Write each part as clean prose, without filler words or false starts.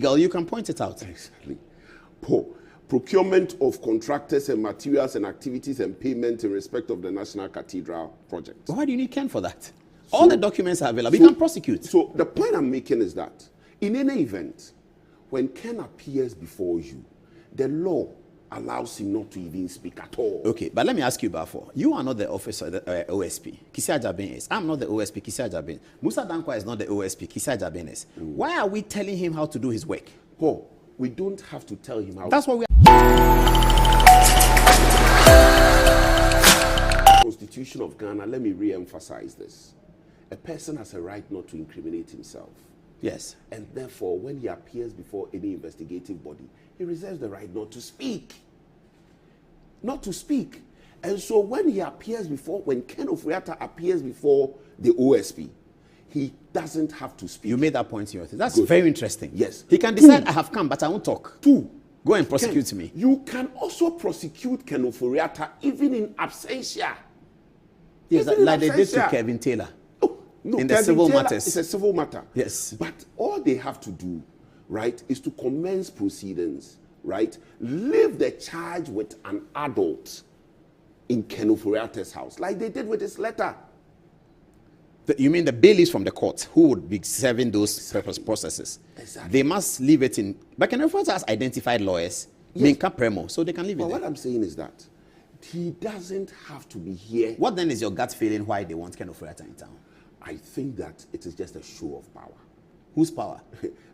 Girl, you can point it out. Exactly. Procurement of contractors and materials and activities and payment in respect of the National Cathedral project. Why do you need Ken for that? All the documents are available. You can prosecute. So the point I'm making is that in any event, when Ken appears before you, the law allows him not to even speak at all. Okay, but let me ask you, Bafo. You are not the officer of the OSP. Kisia Jabin is. I'm not the OSP. Kisia Jabin. Musah Dankwa is not the OSP. Kisia Jabin is. Why are we telling him how to do his work? Paul, we don't have to tell him how. That's what we are. Constitution of Ghana, let me re-emphasize this. A person has a right not to incriminate himself. Yes. And therefore, when he appears before any investigative body, he reserves the right not to speak. Not to speak. And so when he appears before, when Ken Ofori-Atta appears before the OSP, he doesn't have to speak. You made that point in your thing. That's Good. very interesting. Yes. He can decide, I have come, but I won't talk. Two. Go and prosecute me. You can also prosecute Ken Ofori-Atta even in absentia. Yes, Even like in they did to absentia. Kevin Taylor. No, in the civil matters. It's a civil matter. Yes. But all they have to do, right, is to commence proceedings, right? Leave the charge with an adult in Ken Ofori-Atta's house, like they did with his letter. You mean the bailies from the court who would be serving those processes? Exactly. They must leave it in. But Ken Ofori-Atta has identified lawyers, Minka Premo, so they can leave it But there. what I'm saying is that he doesn't have to be here. What then is your gut feeling why they want Ken Ofori-Atta in town? I think that it is just a show of power. Whose power?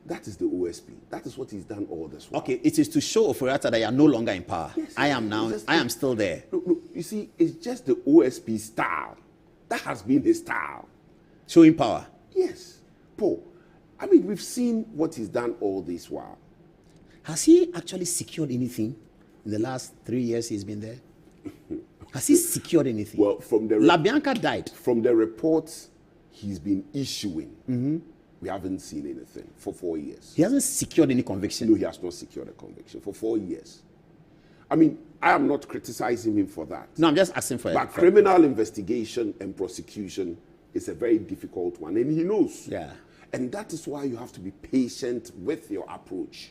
That is the OSP. That is what he's done all this while. Okay, it is to show Ofori-Atta that you are no longer in power. Yes, I am now. I am still there. No, you see, it's just the OSP style. That has been his style. Showing power. Yes. Paul, I mean, we've seen what he's done all this while. Has he actually secured anything in the last 3 years he's been there? Has he secured anything? Well, from the LaBianca died. From the reports he's been issuing, we haven't seen anything for 4 years. He hasn't secured any conviction. No, he has not secured a conviction for 4 years. I mean, I am not criticizing him for that. No, I'm just asking for But criminal investigation and prosecution is a very difficult one, and he knows. Yeah. And that is why you have to be patient with your approach.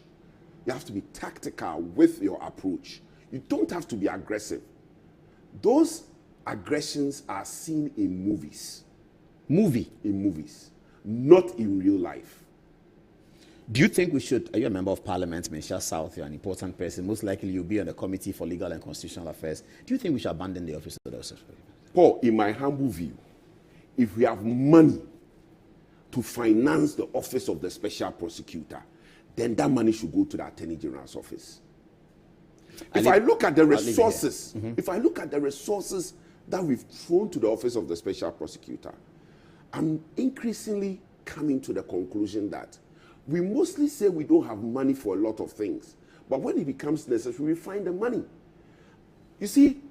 You have to be tactical with your approach. You don't have to be aggressive. Those aggressions are seen in movies. In movies, not in real life. Do you think we should, are you a member of Parliament, Michelle South, you're an important person, most likely you'll be on the Committee for Legal and Constitutional Affairs. Do you think we should abandon the office of the OSP? Paul, in my humble view, if we have money to finance the office of the special prosecutor, then that money should go to the Attorney General's office. If I look at the resources, if I look at the resources that we've thrown to the office of the special prosecutor, I'm increasingly coming to the conclusion that we mostly say we don't have money for a lot of things, but when it becomes necessary, we find the money. You see,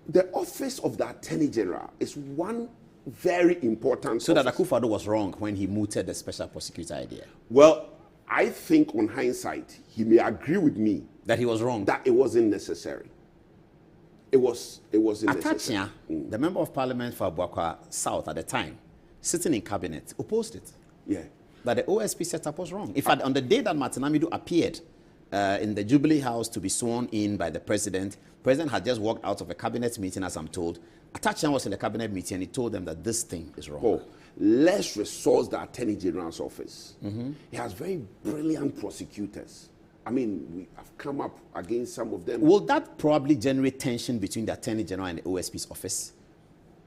the office of the Attorney General is one very important So office. that Akufo-Addo was wrong when he mooted the special prosecutor idea? Well, I think on hindsight, he may agree with me That he was wrong? that it wasn't necessary. It wasn't necessary. Atachia, the member of Parliament for Abuakwa South at the time, sitting in cabinet, opposed it. Yeah. That the OSP setup was wrong. In fact, on the day that Martin Amidu appeared in the Jubilee House to be sworn in by the president had just walked out of a cabinet meeting, as I'm told. Atachia was in the cabinet meeting and he told them that this thing is wrong. Oh, let's resource the Attorney General's office. He has very brilliant prosecutors. I mean, we have come up against some of them. Will that probably generate tension between the Attorney General and the OSP's office?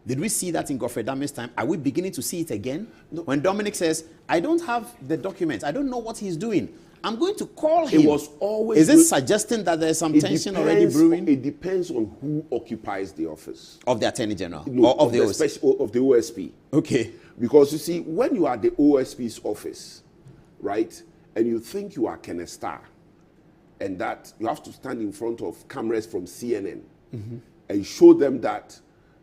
Did we see that in Godfrey Dame's time? Are we beginning to see it again? No. When Dominic says, I don't have the documents, I don't know what he's doing, I'm going to call him. It was always. Is it suggesting that there's some tension already brewing? It depends on who occupies the office. Of the Attorney General? No, or of the OSP? Of the OSP. Okay. Because you see, when you are the OSP's office, right, and you think you are Kenneth Starr, and that you have to stand in front of cameras from CNN and show them that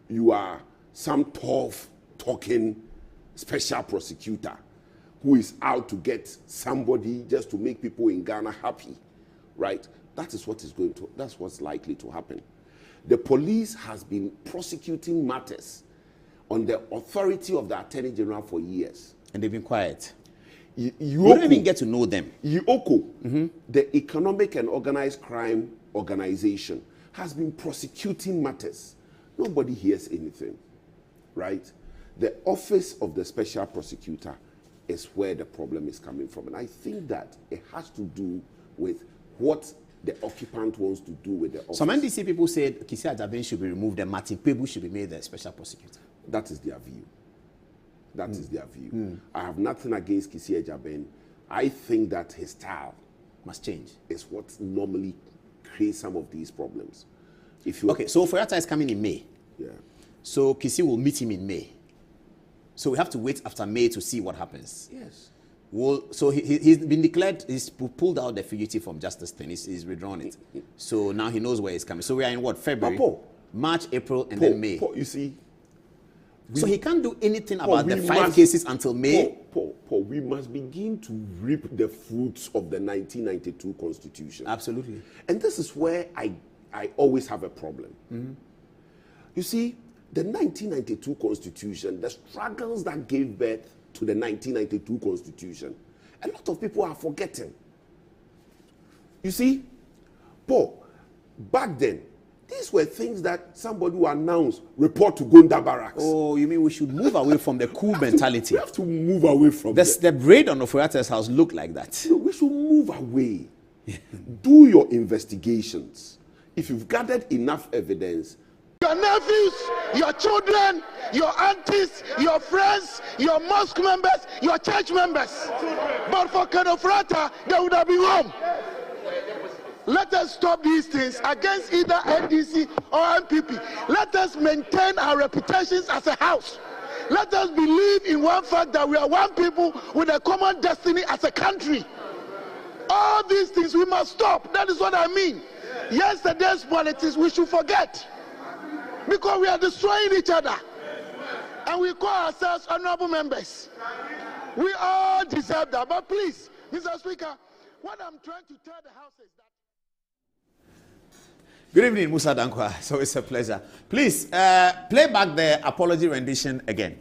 you are some tough talking special prosecutor who is out to get somebody just to make people in Ghana happy, right? That is what is going to, that's what's likely to happen. The police has been prosecuting matters on the authority of the Attorney General for years. And they've been quiet. We don't even get to know them. Yoko, the Economic and Organized Crime Organization, has been prosecuting matters. Nobody hears anything, right? The office of the special prosecutor is where the problem is coming from. And I think that it has to do with what the occupant wants to do with the office. Some NDC people said Kisi Ajaben should be removed and Martin Pebu should be made the special prosecutor. That is their view. That is their view. I have nothing against Kisi Ajaben. I think that his style must change. Is what normally creates some of these problems. Okay, so Foyata is coming in May. Yeah. So Kisi will meet him in May. So we have to wait after May to see what happens. Yes. Well, so he's been declared, he's pulled out the fugitive from justice thing. He's withdrawn it. So now he knows where he's coming. So we are in what, February? March, April, and then May. You see. So he can't do anything about the 5 cases until May? Paul, we must begin to reap the fruits of the 1992 Constitution. Absolutely. And this is where I always have a problem. You see, the 1992 Constitution, the struggles that gave birth to the 1992 Constitution, a lot of people are forgetting. You see, Paul, back then, these were things that somebody would announce, report to Gonda Barracks. Oh, you mean we should move away from the cool mentality? We have to move away from that. The raid on Oforiatta's house looked like that. No, we should move away. Do your investigations. If you've gathered enough evidence, your nephews, your children, your aunties, your friends, your mosque members, your church members. But for Oforiatta, they would have been home. Let us stop these things against either NDC or MPP. Let us maintain our reputations as a house. Let us believe in one fact that we are one people with a common destiny as a country. All these things we must stop. That is what I mean. Yesterday's politics we should forget. Because we are destroying each other. And we call ourselves honorable members. We all deserve that. But please, Mr. Speaker, what I'm trying to tell the House is that. Good evening, Musah Dankwa. So it's a pleasure. Please, play back the apology rendition again.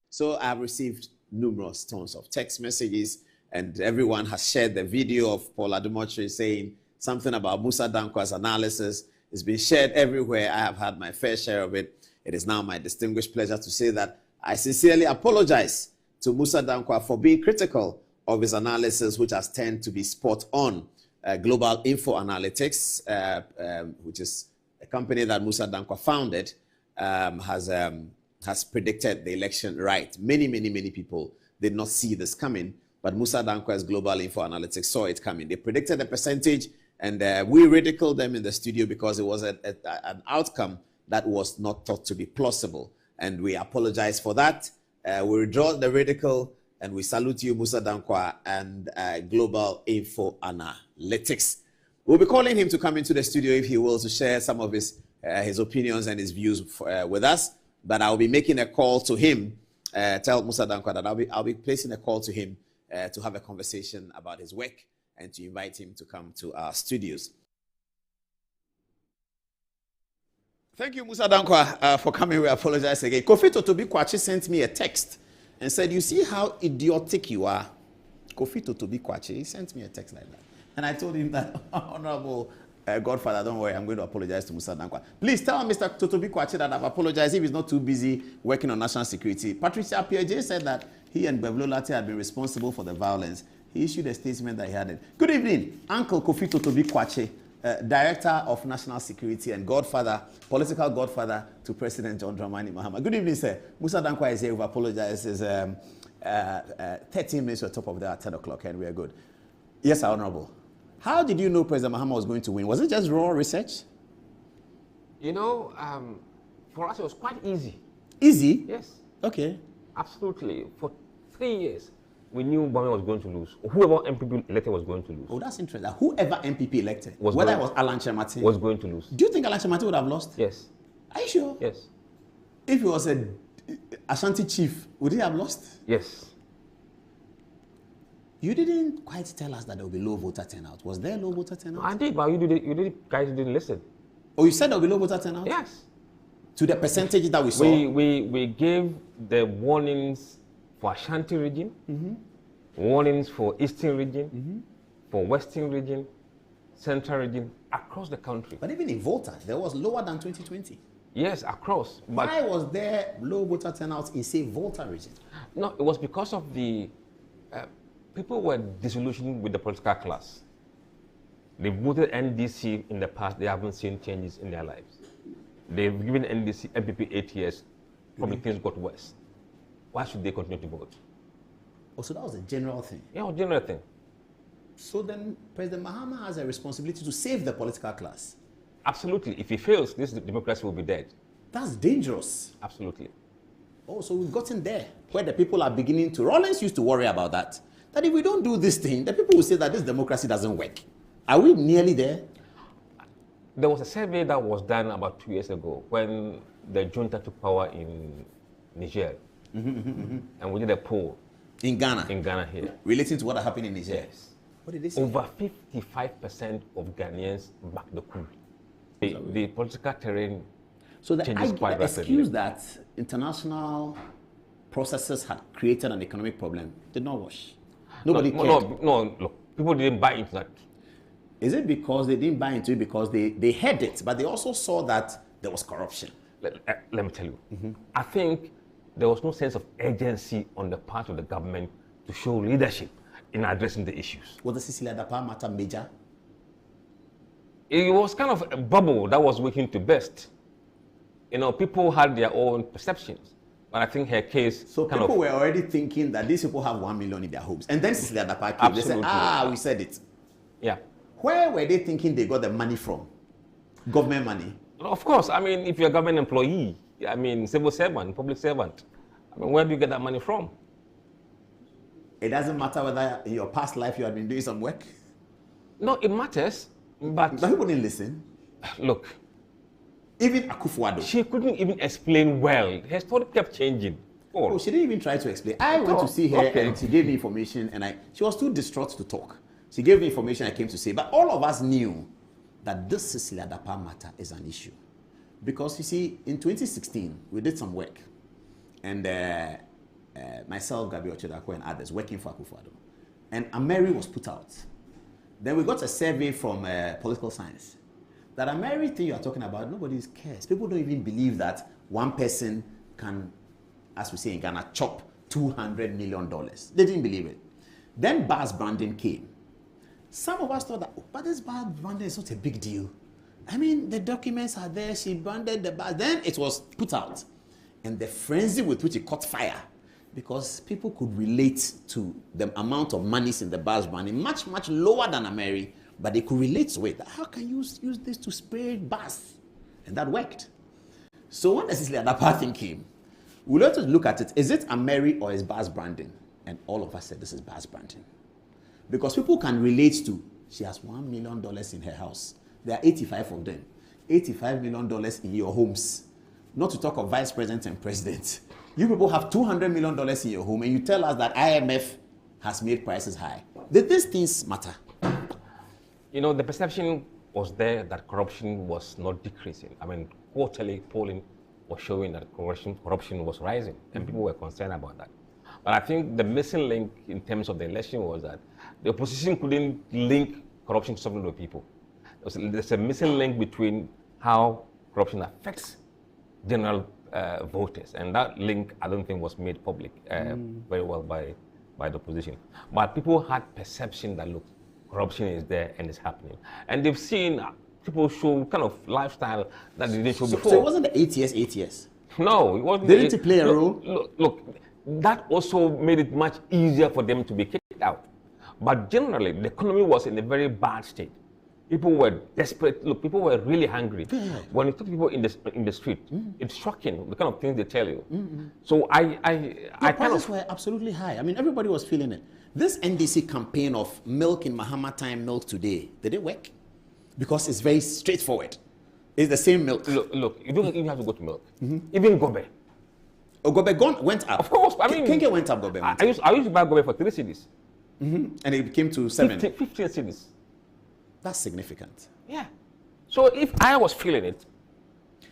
So I have received numerous tons of text messages, and everyone has shared the video of Paul Adumotre saying something about Musah Dankwa's analysis. It's been shared everywhere. I have had my fair share of it. It is now my distinguished pleasure to say that I sincerely apologize to Musah Dankwa for being critical of his analysis, which has tended to be spot on. Global Info Analytics, which is a company that Musah Dankwa founded, has predicted the election right. Many people did not see this coming, but Musah Dankwa's Global Info Analytics saw it coming. They predicted the percentage, and we ridiculed them in the studio because it was an outcome that was not thought to be plausible. And we apologize for that. We withdraw the ridicule, and we salute you, Musah Dankwa, and Global Info Analytics. We'll be calling him to come into the studio, if he will, to share some of his opinions and his views with us. But I'll be making a call to him. Tell Musah Dankwa that I'll be placing a call to him to have a conversation about his work and to invite him to come to our studios. Thank you, Musah Dankwa, for coming. We apologize again. Kofi Totobi Kwachi sent me a text and said, you see how idiotic you are? Kofi Totobi Kwachi, he sent me a text like that. And I told him that, Honorable Godfather, don't worry, I'm going to apologize to Musah Dankwa. Please tell Mr. Totobi Kwachi that I've apologized if he's not too busy working on national security. Patricia Pierre said that he and Bevlo Latte had been responsible for the violence. He issued a statement that he had it. Good evening, Uncle Kofi Totobi Kwachi, Director of National Security and Godfather, political godfather to President John Dramani Mahama. Good evening, sir. Musah Dankwa is here. We've apologized. It's 13 minutes to the top of the 10 o'clock, and we are good. Yes, Honorable. How did you know President Mahama was going to win? Was it just raw research? You know, for us it was quite easy. Easy? Yes. Okay. Absolutely. For 3 years, we knew Bami was going to lose. Whoever MPP elected was going to lose. Oh, that's interesting. Whoever MPP elected, whether it was Alan Chemati, was going to lose. Do you think Alan Chemati would have lost? Yes. Are you sure? Yes. If he was a Ashanti chief, would he have lost? Yes. You didn't quite tell us that there would be low voter turnout. Was there low voter turnout? I did, but you guys didn't listen. Oh, you said there would be low voter turnout? Yes. To the percentage that we saw? We gave the warnings for Ashanti region, warnings for Eastern region, for Western region, Central region, across the country. But even in Volta, there was lower than 2020. Yes, across. But why was there low voter turnout in, say, Volta region? no, it was because of the people were disillusioned with the political class. They voted NDC in the past. They haven't seen changes in their lives. They've given NDC, MPP 8 years. Probably things got worse. Why should they continue to vote? Oh, so that was a general thing. Yeah, a general thing. So then President Mahama has a responsibility to save the political class. Absolutely. If he fails, this democracy will be dead. That's dangerous. Absolutely. Oh, so we've gotten there where the people are beginning to. Rawlings used to worry about that. That if we don't do this thing, the people will say that this democracy doesn't work. Are we nearly there? There was a survey that was done about 2 years ago when the junta took power in Niger. And we did a poll. In Ghana? In Ghana here. Relating to what happened in Niger? Yes. What did they say? Over 55% of Ghanaians backed the coup. The political terrain so the changes quite rapidly. excuse that international processes had created an economic problem did not wash. Nobody cared. No, look, people didn't buy into that. Is it because they didn't buy into it because they heard it, but they also saw that there was corruption? Let me tell you. I think there was no sense of urgency on the part of the government to show leadership in addressing the issues. Was the Cecilia Dapa matter major? It was kind of a bubble that was waiting to burst. You know, people had their own perceptions. But I think her case So people were already thinking that these people have 1 million in their homes. And then Cecilia Dapa came. They said, we said it. Yeah. Where were they thinking they got the money from? Government money? Of course. I mean, if you're a government employee, I mean, civil servant, public servant, I mean, where do you get that money from? It doesn't matter whether in your past life you had been doing some work. No, it matters, but people didn't listen. Look, even Akufo-Addo. She couldn't even explain well. Her story kept changing. Oh, she didn't even try to explain. I went to see her and she gave me information and she was too distraught to talk. She gave me information I came to say, but all of us knew that this Cecilia Dapa matter is an issue. Because you see, in 2016, we did some work. And myself, Gabriel Chodakwa, and others working for Akufo-Addo. And Ameri was put out. Then we got a survey from political science. That Ameri thing you are talking about, nobody cares. People don't even believe that one person can, as we say in Ghana, chop $200 million. They didn't believe it. Then bus branding came. Some of us thought that, but this bus branding is not a big deal. I mean, the documents are there, she branded the bus. Then it was put out. And the frenzy with which it caught fire, because people could relate to the amount of monies in the bus branding, much, much lower than Ameri, but they could relate to it. How can you use this to spray bus? And that worked. So when the Cecilia Dapa thing came, we had to look at it. Is it Ameri or is bus branding? And all of us said this is bus branding. Because people can relate to, she has $1 million in her house. There are 85 of them. $85 million in your homes. Not to talk of vice president and president. You people have $200 million in your home and you tell us that IMF has made prices high. Did these things matter? You know, the perception was there that corruption was not decreasing. I mean, quarterly polling was showing that corruption was rising, and people were concerned about that. But I think the missing link in terms of the election was that the opposition couldn't link corruption to something to people. There's a missing link between how corruption affects general voters, and that link I don't think was made public very well by the opposition. But people had perception that, look, corruption is there and it's happening. And they've seen people show kind of lifestyle that they didn't show before. So it wasn't the 8 years? No, it wasn't. Didn't it play a role? Look, that also made it much easier for them to be kicked out. But generally, the economy was in a very bad state. People were desperate. Look, people were really hungry. Yeah. When you talk to people in the street, it's shocking the kind of things they tell you. So the prices were absolutely high. I mean, everybody was feeling it. This NDC campaign of milk in Mahama time, milk today, did it work? Because it's very straightforward. It's the same milk. Look, you don't even have to go to milk. Even Gobe. Oh, Gobe went up. Of course, I mean, Kenge went up. Gobe. I used to buy Gobe for 3 cedis. And it came to 7. 15 cedis. That's significant. Yeah. So if I was feeling it,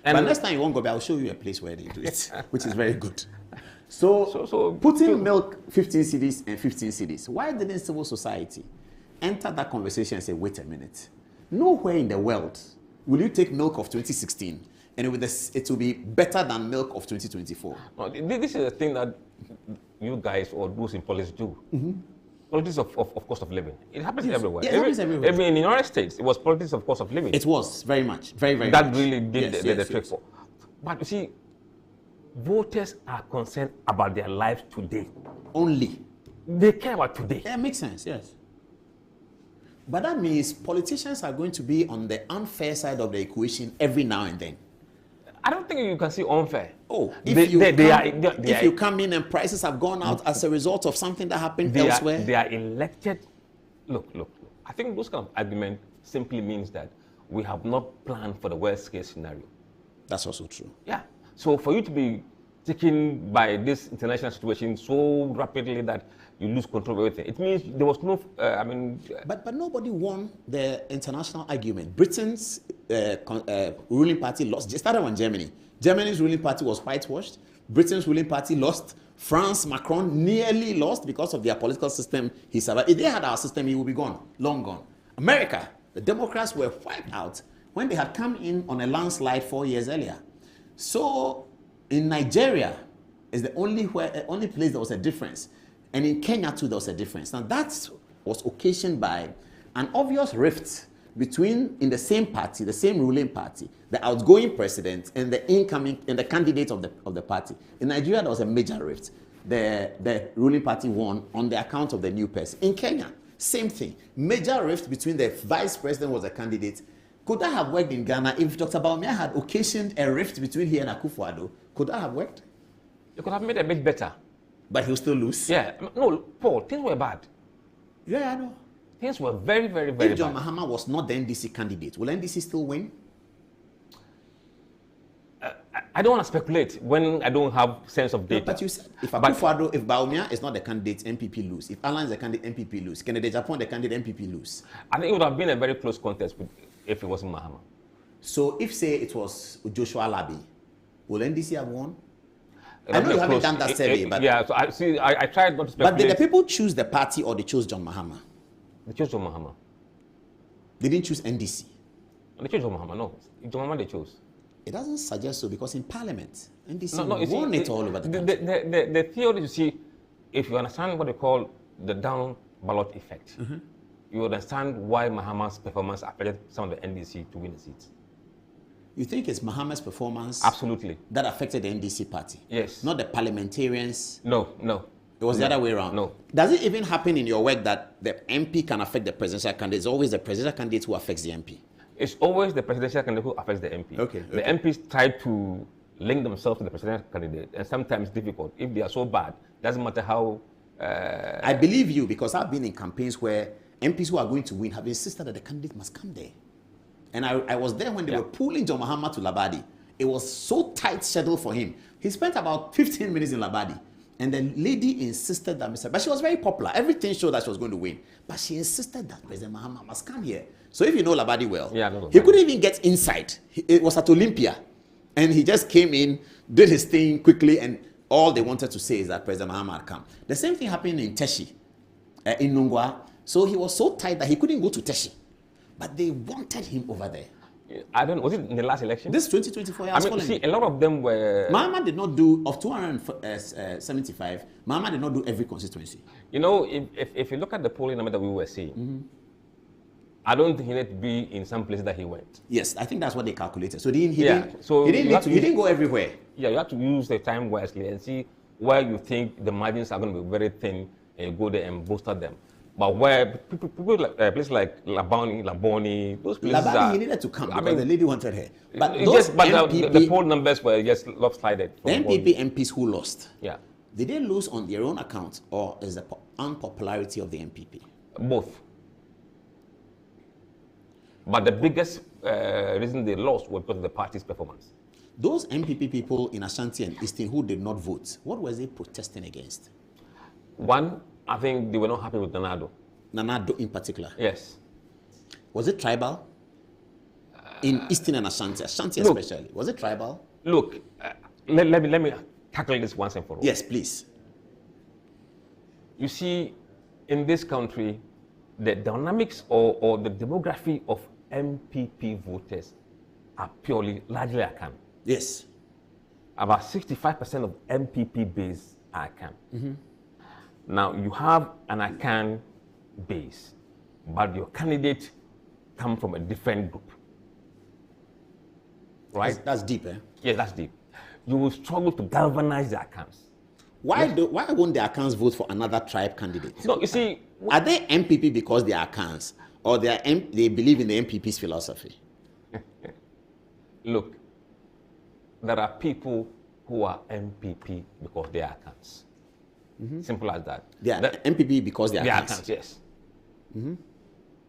but next time you want Gobe, I'll show you a place where they do it, which is very good. So putting milk 15 cedis and 15 cedis, why didn't civil society enter that conversation and say, wait a minute, nowhere in the world will you take milk of 2016 and it will be better than milk of 2024? No, this is a thing that you guys or those in policy do. Politics of cost of living. It happens everywhere. Yeah, it happens everywhere. Even in the United States, it was politics of cost of living. It was very much, very that much. really did the trick for. But you see, voters are concerned about their lives today. Only. They care about today. Yeah, makes sense, yes. But that means politicians are going to be on the unfair side of the equation every now and then. I don't think you can see unfair. Oh, if you come in and prices have gone out as a result of something that happened elsewhere. They are elected. Look. I think those kind of argument simply means that we have not planned for the worst case scenario. That's also true. Yeah. So for you to be taken by this international situation so rapidly that you lose control of everything, it means there was no, But nobody won the international argument. Britain's ruling party lost. It started on Germany. Germany's ruling party was whitewashed. Britain's ruling party lost. France, Macron nearly lost because of their political system. He survived. If they had our system, he would be gone, long gone. America, the Democrats were wiped out when they had come in on a landslide 4 years earlier. So in Nigeria is the only place there was a difference. And in Kenya too, there was a difference. Now that was occasioned by an obvious rift between, in the same party, the same ruling party, the outgoing president and the incoming and the candidate of the party. In Nigeria, there was a major rift. The ruling party won on the account of the new person. In Kenya, same thing. Major rift between the vice president was a candidate. Could that have worked in Ghana if Dr. Bawumia had occasioned a rift between he and Akufo-Addo? Could that have worked? You could have made it a bit better. But he'll still lose? Yeah. No, Paul, things were bad. Yeah, I know. Things were very, very, very If John bad. Mahama was not the NDC candidate, will NDC still win? I don't want to speculate when I don't have sense of data. No, but you said if Akufo-Addo, if Bawumia is not the candidate, MPP lose. If Alan is the candidate, MPP lose. Kennedy Japan the candidate, MPP lose. I think it would have been a very close contest if it wasn't Mahama. So if, say, it was Joshua Labi, will NDC have won? I know you haven't done that survey, but... Yeah, so I tried not to speculate. But did the people choose the party or they chose John Mahama? They chose John Mahama. They didn't choose NDC? They chose John Mahama, no. John Mahama they chose. It doesn't suggest so because in Parliament, NDC won it all over the country. The theory, you see, if you understand what they call the down ballot effect, you understand why Mahama's performance affected some of the NDC to win the seats. You think it's Mahama's performance? Absolutely. That affected the NDC party? Yes. Not the parliamentarians? No. It was the other way around? No. Does it even happen in your work that the MP can affect the presidential candidate? It's always the presidential candidate who affects the MP? It's always the presidential candidate who affects the MP. Okay. The MPs try to link themselves to the presidential candidate, and sometimes it's difficult. If they are so bad, doesn't matter how... I believe you because I've been in campaigns where MPs who are going to win have insisted that the candidate must come there. And I was there when they were pulling John Mahama to Labadi. It was so tight schedule for him. He spent about 15 minutes in Labadi. And the lady insisted that, but she was very popular. Everything showed that she was going to win. But she insisted that President Mahama must come here. So if you know Labadi well, he couldn't even get inside. It was at Olympia. And he just came in, did his thing quickly, and all they wanted to say is that President Mahama had come. The same thing happened in Teshi, in Nungwa. So he was so tight that he couldn't go to Teshi. But they wanted him over there. I don't know, was it in the last election? This 2024, I mean, see, a lot of them were... Mahama did not do, of 275, Mahama did not do every constituency. You know, if you look at the polling number that we were seeing, I don't think he needed to be in some places that he went. Yes, I think that's what they calculated. So he didn't go everywhere. Yeah, you have to use the time wisely and see where you think the margins are going to be very thin, and you go there and bolster them. But where people like places like Laboni, those places Labani, he needed to come because the lady wanted her. But those the poll numbers were just lopsided. The MPP MPs who lost, yeah, did they lose on their own account or is the unpopularity of the MPP? Both. But the biggest reason they lost was because of the party's performance. Those MPP people in Ashanti and Eastern who did not vote, what was they protesting against? One, I think they were not happy with Nanado. Nanado in particular? Yes. Was it tribal? In Eastern and Ashanti especially. Was it tribal? Look, let me tackle this once and for all. Yes, please. You see, in this country, the dynamics or the demography of MPP voters are largely Akan. Yes. About 65% of MPP base are Akan. Now, you have an Akan base, but your candidate come from a different group. Right? That's deep, eh? Yes, that's deep. You will struggle to galvanize the Akans. Why won't the Akans vote for another tribe candidate? No, you see... Are they MPP because they are Akans, or they believe in the MPP's philosophy? Look, there are people who are MPP because they are Akans. Simple as that. They are MPP because they are Akans. Akans, yes.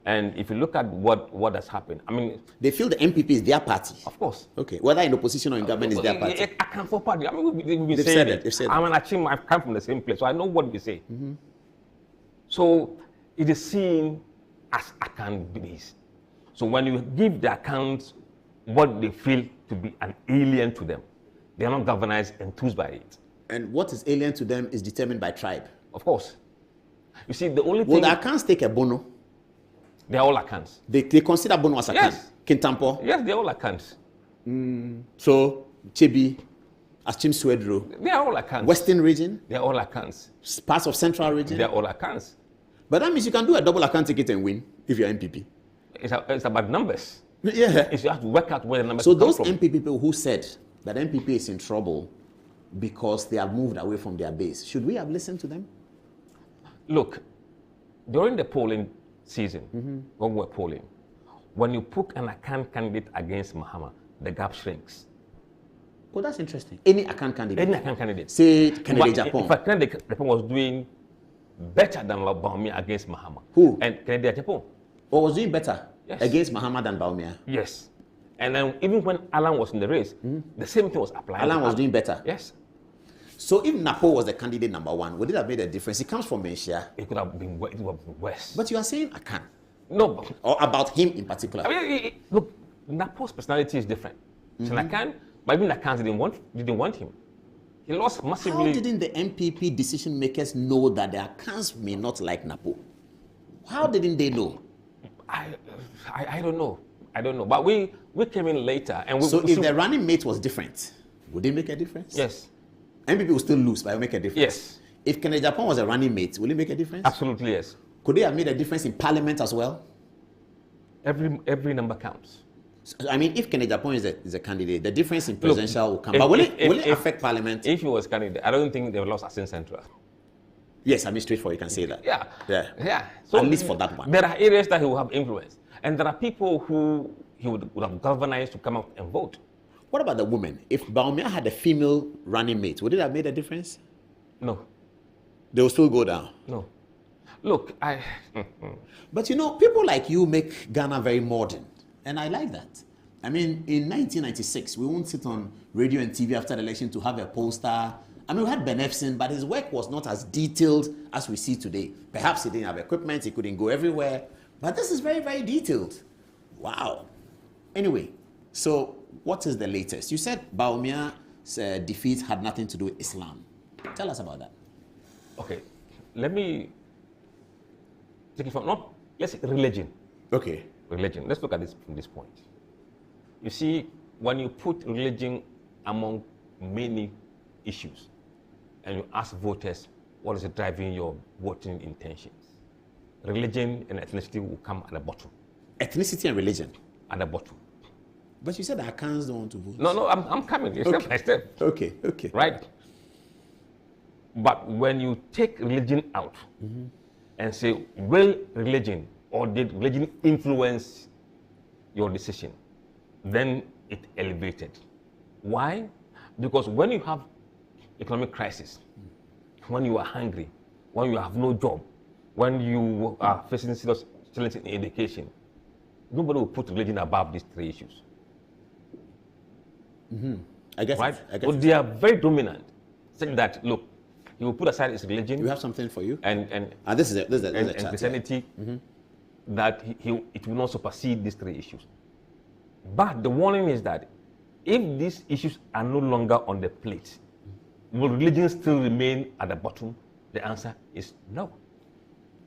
And if you look at what has happened, I mean... They feel the MPP is their party. Of course. Okay. Whether in opposition or in government is their party. Akan for party. I mean, we've said it. They've said I'm an Achim, I've come from the same place, so I know what we say. So it is seen as Akan base. So when you give the Akans what they feel to be an alien to them, they are not galvanized, enthused by it. And what is alien to them is determined by tribe. Of course. You see, the only Will thing... the Akans take a bono? They are all Akans. They consider bono as Akan? Yes. Kintampo? Yes, they are all Akans. So, Chebi, Achim Swedro, They are all Akans. Western region, They are all Akans. parts of Central region. They are all Akans. But that means you can do a double Akan ticket and win if you're MPP. It's about numbers. Yeah. It's you have to work out where the numbers So come those from. MP people who said that MPP is in trouble because they have moved away from their base, should we have listened to them? Look, during the polling season, when we're polling, when you put an Akan candidate against Mahama, the gap shrinks. Oh, that's interesting. Any Akan candidate? Any Akan candidate. Say Kennedy Japan. In fact, Kennedy Japan was doing better than Baumia against Mahama. Who? And Kennedy Japan. Or was doing better Yes. against Muhammad than Baumia? Yes. And then even when Alan was in the race, the same thing was applied. Alan was doing better. Yes. So if Napo was the candidate number one, would it have made a difference? He comes from Menchia. It could have been, it would have been worse. But you are saying Akan. No, Or about him in particular. I mean, look, Napo's personality is different. So Nakan, but even Nakans didn't want him. He lost massively. How didn't the MPP decision makers know that the Akans may not like Napo? How didn't they know? I don't know. I don't know. But we came in later. And we, So if the running mate was different, would it make a difference? Yes. MPP will still lose, but it will make a difference. Yes. If Kennedy Japan was a running mate, will it make a difference? Absolutely, yes. Could they have made a difference in parliament as well? Every number counts. So, I mean, if Kennedy Japan is a candidate, the difference in presidential will come. But will it affect parliament? If he was candidate, I don't think they would lost Asin Central. Yes, I mean, straightforward, you can say that. Yeah. So, at least for that one. There are areas that he will have influence. And there are people who he would have galvanized to come out and vote. What about the women? If Baumia had a female running mate, would it have made a difference? No. They will still go down. No. Look, But you know, people like you make Ghana very modern. And I like that. I mean, in 1996, we won't sit on radio and TV after the election to have a poster. I mean, we had Ben Efson, but his work was not as detailed as we see today. Perhaps he didn't have equipment, he couldn't go everywhere. But this is very, very detailed. Wow. Anyway, so what is the latest? You said Baumia's defeat had nothing to do with Islam. Tell us about that. Okay, let me take it from, let's say religion. Okay. Religion. Let's look at this from this point. You see, when you put religion among many issues and you ask voters what is driving your voting intentions, religion and ethnicity will come at the bottom. Ethnicity and religion? At the bottom. But you said the Akans don't want to vote. No, I'm coming step by step. Okay. Right? But when you take religion out and say, will religion or did religion influence your decision, then it elevated. Why? Because when you have economic crisis, when you are hungry, when you have no job, when you are facing serious challenges in education, nobody will put religion above these three issues. I get right? it. So they are very dominant, saying that, look, he will put aside his religion. We have something for you. And this is a chart, Christianity, that it will not supersede these three issues. But the warning is that if these issues are no longer on the plate, will religion still remain at the bottom? The answer is no.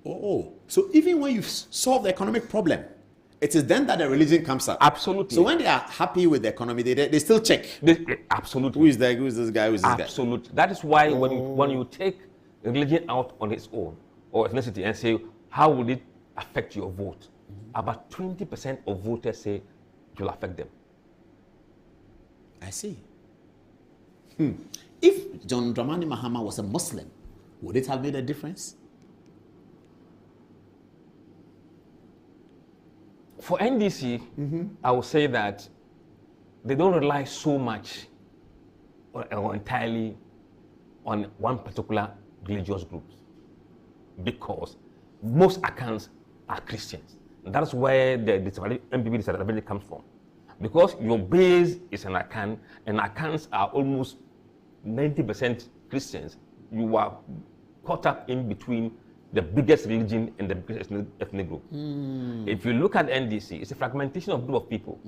Oh, so even when you solve the economic problem, it is then that the religion comes up. Absolutely. So when they are happy with the economy, they still check. Absolutely. Who is that? Who is this guy? Who is this guy? Absolutely. That is why when you take religion out on its own or ethnicity and say, how will it affect your vote? About 20% of voters say it will affect them. I see. If John Dramani Mahama was a Muslim, would it have made a difference? For NDC, I would say that they don't rely so much or entirely on one particular religious group, because most accounts are Christians. And that's where the MPP disadvantage comes from. Because your base is an Akan, and Akans are almost 90% Christians, you are caught up in between the biggest religion and the biggest ethnic group. If you look at NDC, it's a fragmentation of group of people.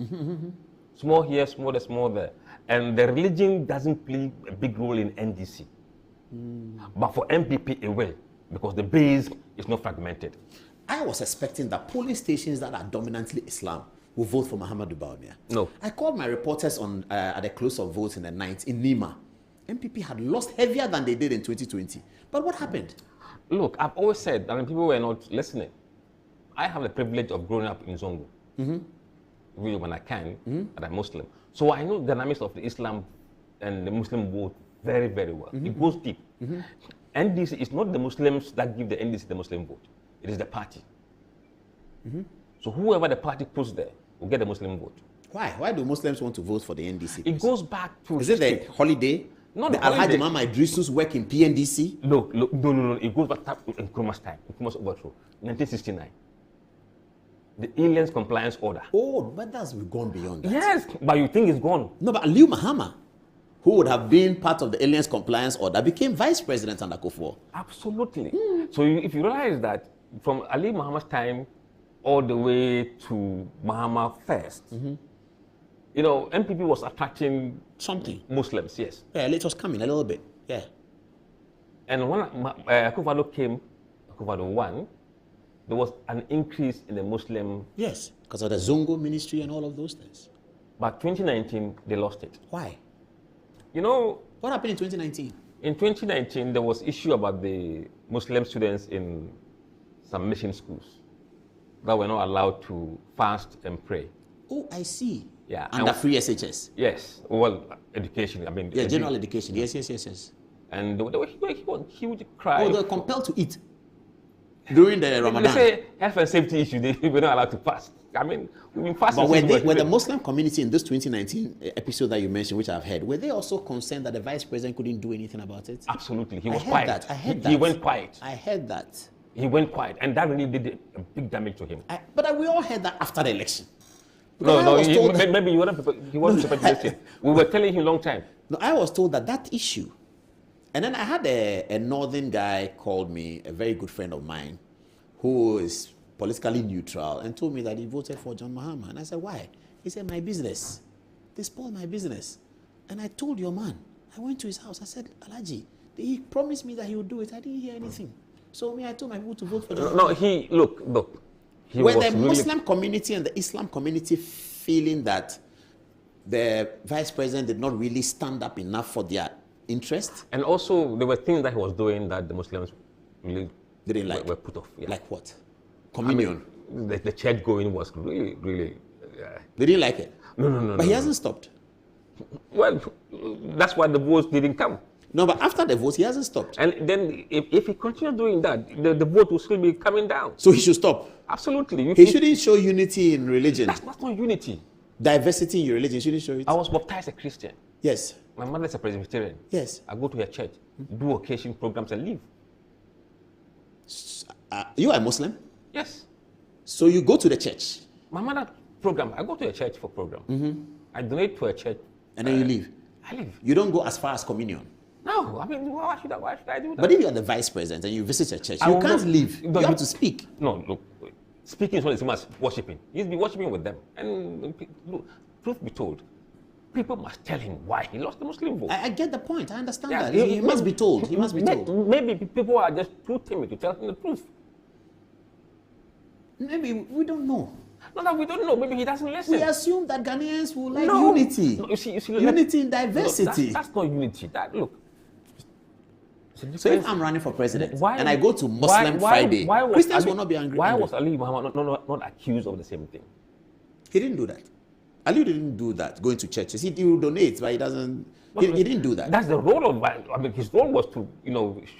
Small here, small there. And the religion doesn't play a big role in NDC. But for MPP, it will, because the base is not fragmented. I was expecting that polling stations that are dominantly Islam will vote for Muhammadu Bawumia. No. I called my reporters on at the close of votes in the night in Nima. MPP had lost heavier than they did in 2020. But what happened? Look, I've always said, I mean, people were not listening. I have the privilege of growing up in Zongo. Really, when I can, and I'm Muslim. So I know the dynamics of the Islam and the Muslim vote very, very well. It goes deep. NDC is not the Muslims that give the NDC the Muslim vote. It is the party. So whoever the party puts there will get the Muslim vote. Why? Why do Muslims want to vote for the NDC? It goes back to... Is it the holiday? Not the Alhaji Mama Idrisu's work in PNDC? No. It goes back in Nkrumah's time. Nkrumah's overthrow. 1969. The Aliens Compliance Order. Oh, but that's gone beyond that. Yes, but you think it's gone. No, but Aliu Mahama, who would have been part of the Aliens Compliance Order, became vice president under Kufuor. Absolutely. So if you realize that from Ali Mahama's time all the way to Mahama first, you know, MPP was attracting Something. Muslims, yes. Yeah, it was coming a little bit. Yeah. And when Akufo-Addo came, Akufo-Addo won, there was an increase in the Muslim. Yes, because of the Zongo ministry and all of those things. But 2019, they lost it. Why? You know, What happened in 2019? in 2019, there was issue about the Muslim students in some mission schools that were not allowed to fast and pray. Oh, I see. Yeah. Under free SHS. Yes, well, education. I mean, Yeah, general education. Yes. And they were huge cry. Oh, they were compelled to eat during the They Ramadan. say health and safety issue. They were not allowed to fast. I mean, we've been fasting. But were the Muslim community in this 2019 episode that you mentioned, which I've heard, were they also concerned that the vice president couldn't do anything about it? Absolutely, he was I heard quiet. that. I heard He that. went quiet. I heard that. He went quiet, and that really did a big damage to him. But we all heard that after the election. No, I was told that- maybe he wasn't prepared to listen. We were telling him a long time. No, I was told that issue. And then I had a northern guy called me, a very good friend of mine, who is politically neutral, and told me that he voted for John Mahama. And I said, why? He said, my business. They spoiled my business. And I told your man, I went to his house. I said, Alhaji, he promised me that he would do it. I didn't hear anything. So I told my people to vote for John Mahama. Look. He Were was the really- Muslim community and the Islam community feeling that the vice president did not really stand up enough for their interest? And also, there were things that he was doing that the Muslims really Didn't like. were put off. Yeah. Like what? Communion. The church going was really. They didn't like it. No. But he hasn't stopped. Well, that's why the votes didn't come. No, but after the vote, he hasn't stopped. And then if he continues doing that, the vote will still be coming down. So he should stop. Absolutely. He shouldn't show unity in religion. That's not unity. Diversity in your religion, shouldn't show it. I was baptized a Christian. Yes. My mother is a Presbyterian. Yes. I go to her church, do occasion programs and leave. You are a Muslim, Yes. so you go to the church My mother program, I go to a church for program. I donate to a church. and then you leave. I leave. You don't go as far as communion. No, I mean, why should I do that? But if you are the vice president and you visit a church, I you will can't not- leave. No, You have you- to speak. No, look, speaking is not the same as worshiping. You be worshiping with them. And look, truth be told, people must tell him why he lost the Muslim vote. I get the point. I understand Yeah, that. He must be told. He must be told. Maybe people are just too timid to tell him the truth. Maybe we don't know. No, we don't know. Maybe he doesn't listen. We assume that Ghanaians will like No. unity. No, you see, unity in diversity. Look, that's not unity. Look. So if I'm running for president Why- and I go to Muslim Friday, why was Christians Ali- will not be angry. Why was Ali Muhammad not accused of the same thing? He didn't do that. Ali didn't do that, going to churches. He donates, but he doesn't. He didn't do that. That's the role of. I mean, his role was to,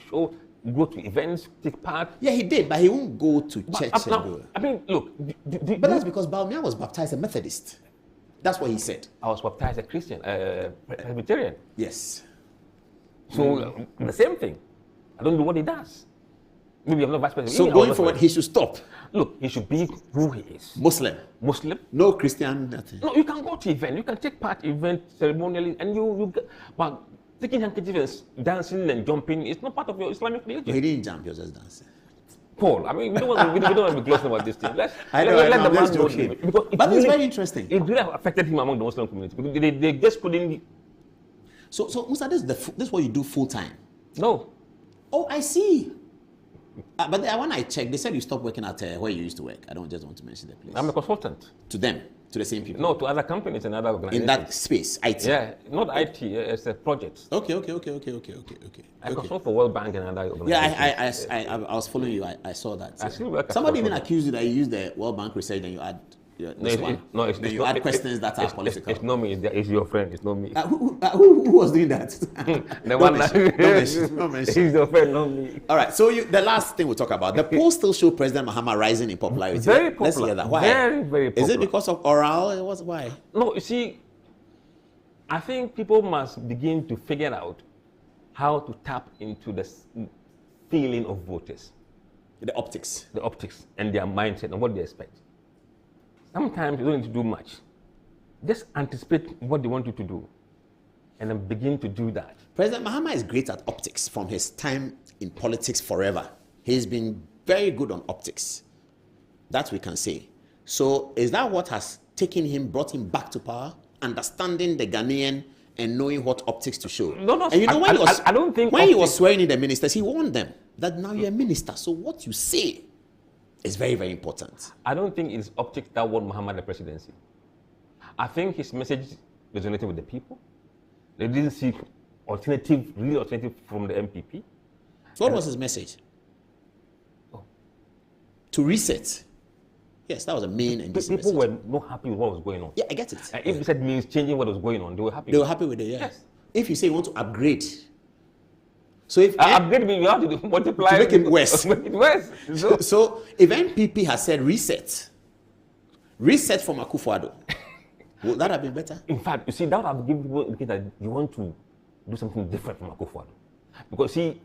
show, go to events, take part. Yeah, he did, but he won't go to church and do it. I mean, look. But that's because Baumia was baptized a Methodist. That's what he said. I was baptized a Christian, Presbyterian. Yes. So the same thing. I don't know what he does. Maybe I'm not vice president. So going forward, he should stop. Look, he should be who he is. Muslim. No Christian, nothing. No, you can go to event. You can take part in event ceremonially, and but taking handkerchiefs, dancing and jumping is not part of your Islamic religion. He didn't jump. He was just dancing. Paul, I mean, we don't want to be glossing about this thing. Let I know, the I'm man just know joking. him. Because But it's very interesting. It really affected him among the Muslim community because they just couldn't. So Musa, this is what you do full time. No. Oh, I see. But when I checked, they said you stopped working at where you used to work. I don't just want to mention the place. I'm a consultant. To them, to the same people. No, to other companies and other organizations. In that space, IT. Yeah, not IT. It's a project. Okay. I consult for World Bank and other organizations. Yeah, I was following you. I saw that. I still work at Somebody even project. accused you that you use the World Bank research, then you add you add questions that are political. It's not me. It's your friend. It's not me. Who was doing that? The one that don't mention. He's your friend, not me. All right. So the last thing we'll talk about, the polls still show President Mahama rising in popularity. Very popular. Let's hear that. Why? Very, very popular. Is it because of oral? Why? No, you see, I think people must begin to figure out how to tap into the feeling of voters. The optics. The optics and their mindset and what they expect. Sometimes you don't need to do much. Just anticipate what they want you to do and then begin to do that. President Mahama is great at optics from his time in politics forever. He's been very good on optics. That we can say. So is that what has brought him back to power? Understanding the Ghanaian and knowing what optics to show. No, and you know I don't think when he was swearing in the ministers, he warned them that now you're a minister. So what you say is very, very important. I don't think it's optics that won Muhammad the presidency. I think his message resonated with the people. They didn't see real alternative from the MPP. So what was his message? To reset. Yes, that was a main and People message. were not happy with what was going on. Yeah, I get it. If you said means changing what was going on, they were happy. They were happy with it, yeah. Yes. If you say you want to upgrade, so if upgrade means you have to multiply. To make it worse. Make it worse. So if NPP has said reset from Akufo-Addo, would that have been better? In fact, you see, that would have given people indicated that you want to do something different from Akufo-Addo. Because see,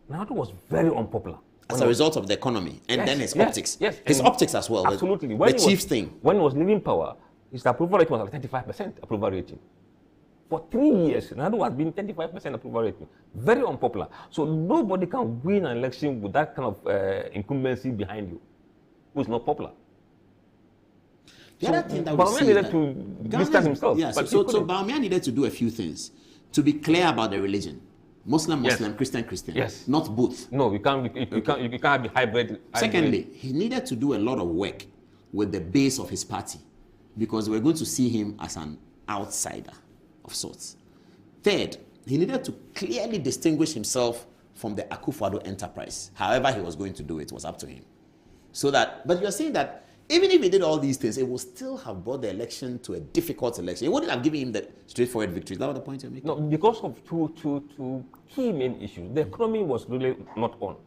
Nado was very unpopular. As a result of the economy, and then his optics. Yes. His optics as well. Absolutely. The chief's thing. When he was leaving power, his approval rate was like 35% approval rating. For 3 years, Nado has been 35% approval rating. Very unpopular. So nobody can win an election with that kind of incumbency behind you, who's not popular. The other thing that we see needed to distance himself. Yeah, so Baumia needed to do a few things to be clear about the religion. Muslim, Christian. Yes. Not both. No, you can't be hybrid. Secondly, he needed to do a lot of work with the base of his party because we're going to see him as an outsider of sorts. Third, he needed to clearly distinguish himself from the Akufo-Addo enterprise. However he was going to do it was up to him. But you're saying that even if he did all these things, it would still have brought the election to a difficult election. It wouldn't have given him the straightforward victory. Is that what the point you're making? No, because of two key main issues. The economy was really not on.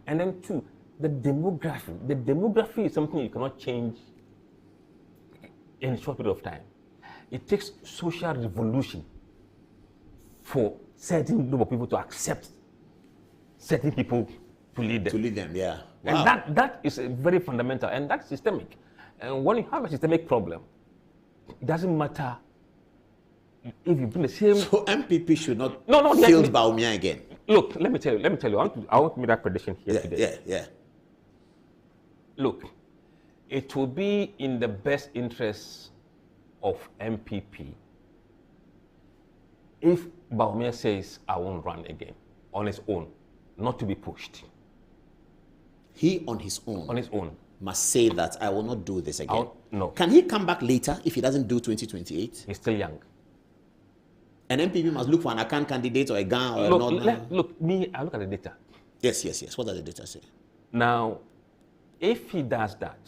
And then two, the demography. The demography is something you cannot change in a short period of time. It takes social revolution for certain group of people to accept certain people to lead them. To lead them, yeah. Wow. Wow. And that is very fundamental, and that's systemic. And when you have a systemic problem, it doesn't matter if you bring the same. So MPP should not field Baumia again. Look, let me tell you. I want to make that prediction here today. Yeah. Look, it will be in the best interest of MPP if Bawumia says, I won't run again, on his own, not to be pushed. He on his own. On his own. Must say that I will not do this again. No. Can he come back later if he doesn't do 2028? He's still young. An MPP must look for an account candidate or a gun or Look, I look at the data. Yes. What does the data say? Now, if he does that,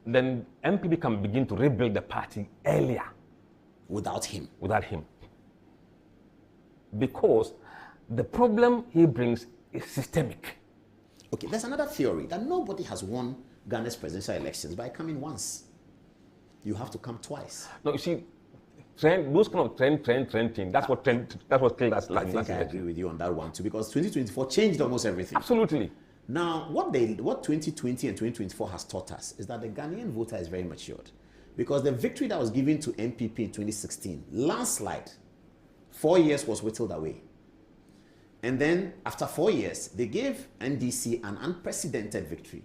then MPP can begin to rebuild the party earlier. Without him. Because the problem he brings is systemic. Okay, there's another theory that nobody has won Ghana's presidential elections by coming once. You have to come twice. No, you see, those kind of trend thing, that's what killed us last I agree with you on that one too, because 2024 changed almost everything. Absolutely. Now, what 2020 and 2024 has taught us is that the Ghanaian voter is very matured. Because the victory that was given to MPP in 2016, landslide, 4 years was whittled away. And then after 4 years, they gave NDC an unprecedented victory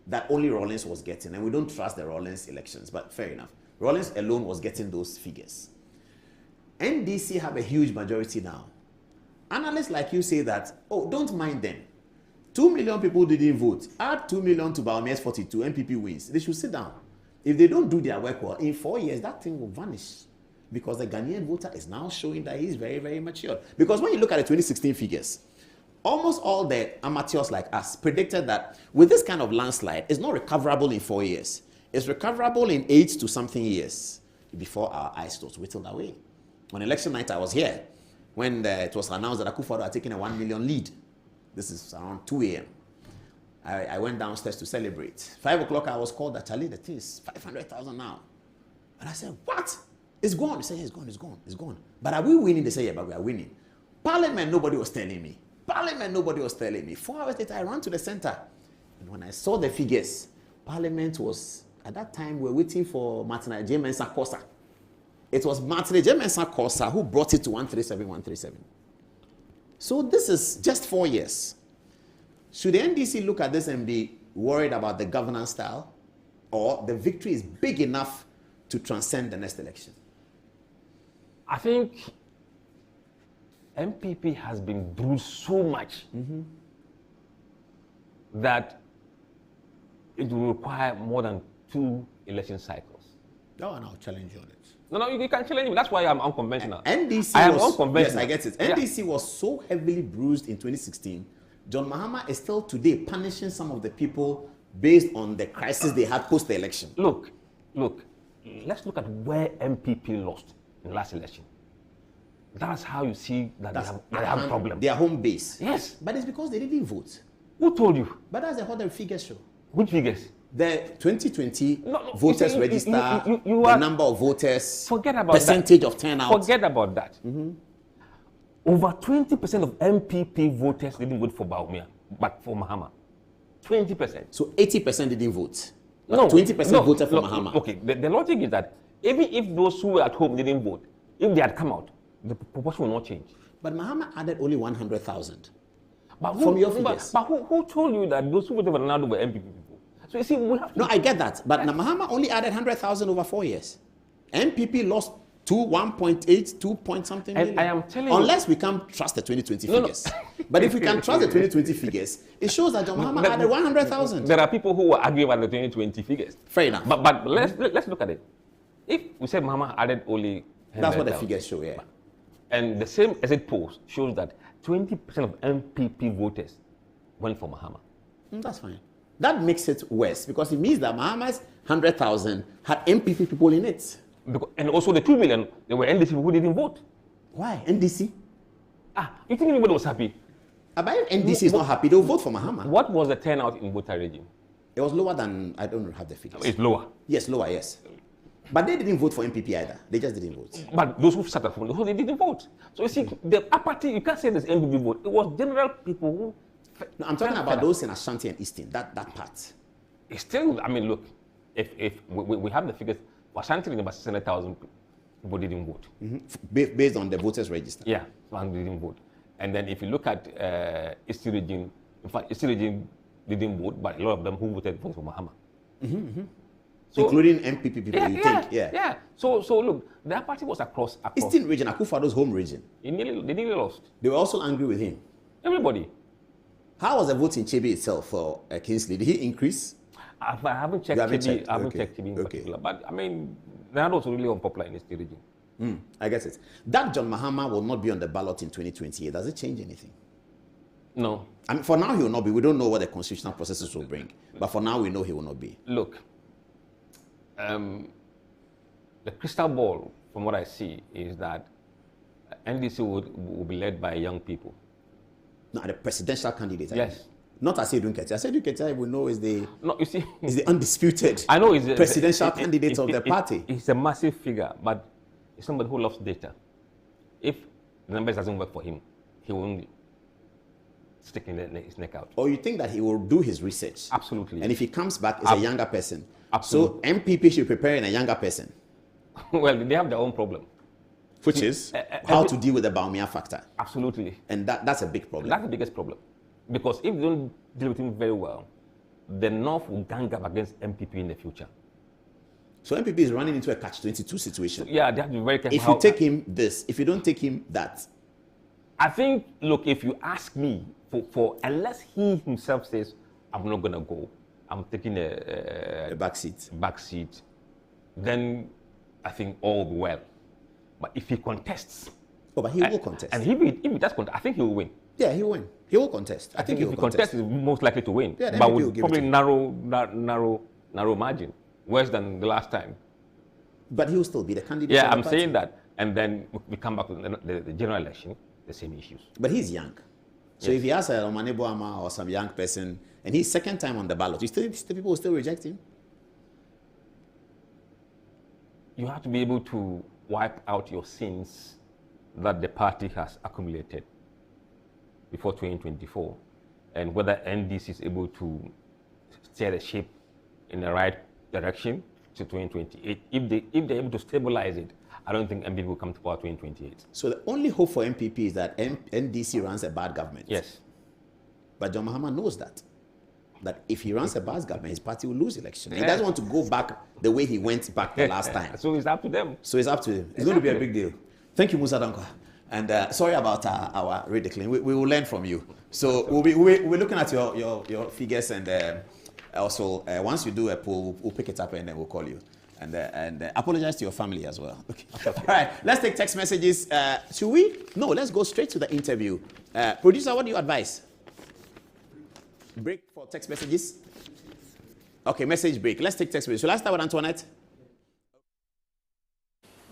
that only Rawlings was getting. And we don't trust the Rawlings elections, but fair enough. Rawlings alone was getting those figures. NDC have a huge majority now. Analysts like you say that, oh, don't mind them. 2 million people didn't vote. Add 2 million to Bawumia's 42, MPP wins. They should sit down. If they don't do their work well, in 4 years, that thing will vanish. Because the Ghanaian voter is now showing that he's very, very mature. Because when you look at the 2016 figures, almost all the amateurs like us predicted that with this kind of landslide, it's not recoverable in 4 years. It's recoverable in 8 to something years before our eyes was whittled away. On election night, I was here when it was announced that Akufo-Addo had taken a 1 million lead. This is around 2 a.m. I went downstairs to celebrate. 5 o'clock, I was called that, Charlie, the thing is 500,000 now. And I said, what? It's gone. They said, yeah, it's gone. But are we winning? They said, yeah, but we are winning. Parliament, nobody was telling me. 4 hours later, I ran to the center. And when I saw the figures, Parliament was, at that time, we were waiting for Martin J. Mensah Kosa. It was Martin J. Mensah Kosa who brought it to 137. So this is just 4 years. Should the NDC look at this and be worried about the governance style? Or the victory is big enough to transcend the next election? I think MPP has been bruised so much that it will require more than 2 election cycles. No, and I'll challenge you on it. No, you can challenge me. That's why I'm unconventional. NDC I am was, unconventional. Yes, I get it. NDC was so heavily bruised in 2016. John Mahama is still today punishing some of the people based on the crisis they had post the election. Look. Let's look at where MPP lost in the last election. That's how you see that they have a problem. Their home base. Yes. But it's because they didn't vote. Who told you? But that's what the figures show. Which figures? The 2020 voters register, the number of voters, forget about percentage of turnout. Forget about that. Over 20% of MPP voters didn't vote for Bawumia, but for Mahama. 20%. So 80% didn't vote. 20% voted for Mahama. Okay, the logic is that even if those who were at home didn't vote, if they had come out, the proportion will not change. But Mahama added only 100,000. From your figures. But who told you that those who voted for Ronaldo were MPP people? So you see, we have to... No, I get that. But Mahama only added 100,000 over 4 years. MPP lost 1.8, 2 point something million. I am telling you... Unless we can trust the 2020 figures. But if we can trust the 2020 figures, it shows that John Mahama added 100,000. There are people who will argue about the 2020 figures. Fair enough. But let's look at it. If we say Mahama added only... That's what the figures show, yeah. And the same exit polls shows that 20% of MPP voters went for Mahama. That's fine. That makes it worse because it means that Mahama's 100,000 had MPP people in it. And also the 2 million, there were NDC people who didn't vote. Why? NDC? You think anybody was happy? But if NDC is not happy, they'll vote for Mahama. What was the turnout in voter regime? It was lower than, I don't have the figures. It's lower. Yes, lower, yes. But they didn't vote for MPP either. They just didn't vote. But those who sat at home, they didn't vote. So you see, the apathy, you can't say there's MPP vote. It was general people who... No, I'm talking about those in Ashanti and Eastern, that part. It's still, I mean, look, if we have the figures, for Ashanti, about 600,000 people didn't vote. Based on the voters register. Yeah, didn't vote. And then if you look at Eastern region, in fact, Eastern region didn't vote, but a lot of them who voted for Mahama. So, including MPP people, yeah. So look, their party was across. Eastern region, Akufo-Addo's home region. They nearly lost. They were also angry with him. Everybody. How was the vote in Chebe itself for Kingsley? Did he increase? I haven't checked Chebe. I haven't checked Chebe in Okay. particular. But I mean, they're not really unpopular in this region. I guess it. That John Mahama will not be on the ballot in 2028. Does it change anything? No. I mean, for now, he will not be. We don't know what the constitutional processes will bring. But for now, we know he will not be. Look, the crystal ball, from what I see, is that NDC will be led by young people. No, the presidential candidate. Yes. Not as Edwin Ketia. Edwin Ketia, we know, is the undisputed I know he's presidential candidate of the party. He's a massive figure, but he's somebody who loves data. If the numbers doesn't work for him, he won't stick his neck out. Or you think that he will do his research? Absolutely. And if he comes back as a younger person, Absolutely. So MPP should prepare in a younger person. Well, they have their own problem. Which is how to deal with the Baumia factor. Absolutely. And that's a big problem. That's the biggest problem. Because if they don't deal with him very well, the North will gang up against MPP in the future. So MPP is running into a catch-22 situation. So, yeah, they have to be very careful. If you take him this, if you don't take him that. I think, look, if you ask me, unless he himself says, I'm not going to go, I'm taking a back seat, then I think all will be well. But if he contests... Oh, but he will contest. And if he does contest, I think he will win. Yeah, he will win. He will contest. I think he will contest. If he contests, he's most likely to win. Yeah, but with probably narrow margin, worse than the last time. But he will still be the candidate. Yeah, I'm saying that. And then we come back to the general election, the same issues. But he's young. So if he has a Omane Boama or some young person, and he's second time on the ballot, people will still reject him? You have to be able to wipe out your sins that the party has accumulated before 2024, and whether NDC is able to steer the ship in the right direction to 2028. If they're able to stabilize it, I don't think MPP will come to power 2028. So the only hope for MPP is that NDC runs a bad government. Yes. But John Mahama knows that if he runs a bad government, his party will lose election. He doesn't want to go back the way he went back the last time. So it's up to them. So it's up to them. It's going to be a big deal. Thank you, Musah Dankwa. And sorry about our ridiculing. We will learn from you. So we're looking at your figures, and also once you do a poll, we'll pick it up and then we'll call you. And apologize to your family as well. Okay. All right, let's take text messages. Should we? No, let's go straight to the interview. Producer, what do you advise? Break for text messages? Okay, message break. Let's take text messages. So let's start with Antoinette.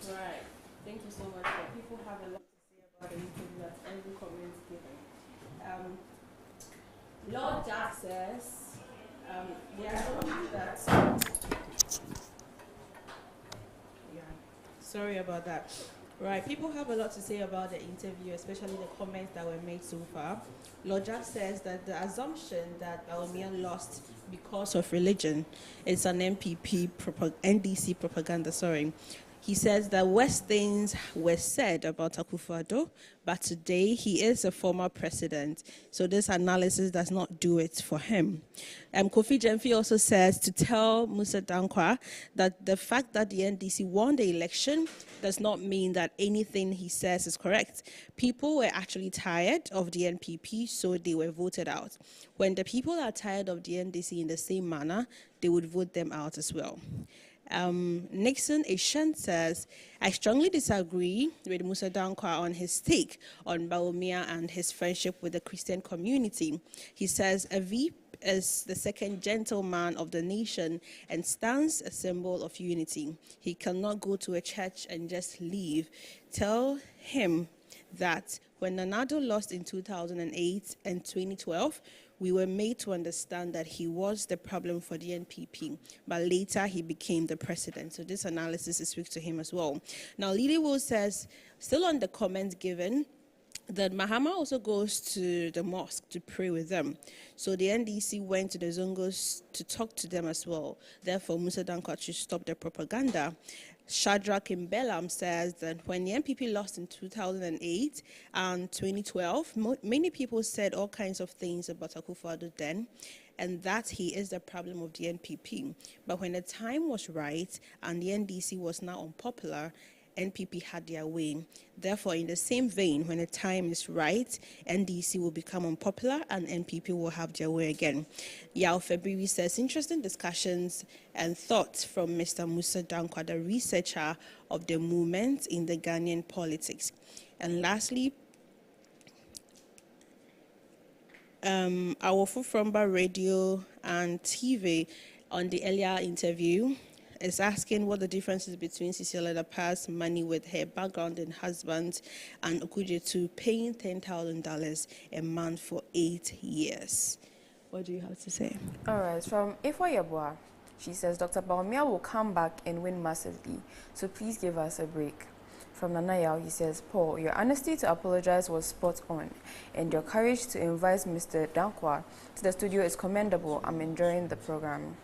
Right. Thank you so much. People have a lot to say about the interview that every comment is given. Lord Jack says there are some that... Sorry about that. Right, people have a lot to say about the interview, especially the comments that were made so far. Lord Jack says that the assumption that Baumia lost because of religion is an NDC propaganda, He says that worse things were said about Akufo-Addo, but today he is a former president, so this analysis does not do it for him. Kofi Jemfi also says to tell Musah Dankwa that the fact that the NDC won the election does not mean that anything he says is correct. People were actually tired of the NPP, so they were voted out. When the people are tired of the NDC in the same manner, they would vote them out as well. Nixon Ashan says, I strongly disagree with Musah Dankwa on his take on Baumia and his friendship with the Christian community. He says a VP is the second gentleman of the nation and stands a symbol of unity. He cannot go to a church and just leave. Tell him that when Nanado lost in 2008 and 2012, we were made to understand that he was the problem for the NPP, but later he became the president. So this analysis speaks to him as well. Now, Lily Will says, still on the comment given, that Mahama also goes to the mosque to pray with them. So the NDC went to the Zongos to talk to them as well. Therefore, Musah Dankwa should stop their propaganda. Shadrach Imbelam says that when the NPP lost in 2008 and 2012, many people said all kinds of things about Akufo-Addo then. and that he is the problem of the NPP. But when the time was right and the NDC was now unpopular, NPP had their way. Therefore, in the same vein, when the time is right, NDC will become unpopular and NPP will have their way again. Yao February says, interesting discussions and thoughts from Mr. Musah Dankwa, the researcher of the movement in the Ghanaian politics. And lastly, our Fromba Radio and TV on the earlier interview is asking what the difference is between Cecilia Dapa's money with her background and husband and Okujetu paying $10,000 a month for 8 years. What do you have to say? All right, from Ifoyabwa, she says, Dr. Baumia will come back and win massively, so please give us a break. From Nanayao, he says, Paul, your honesty to apologize was spot on, and your courage to invite Mr. Dankwa to the studio is commendable. I'm enjoying the program.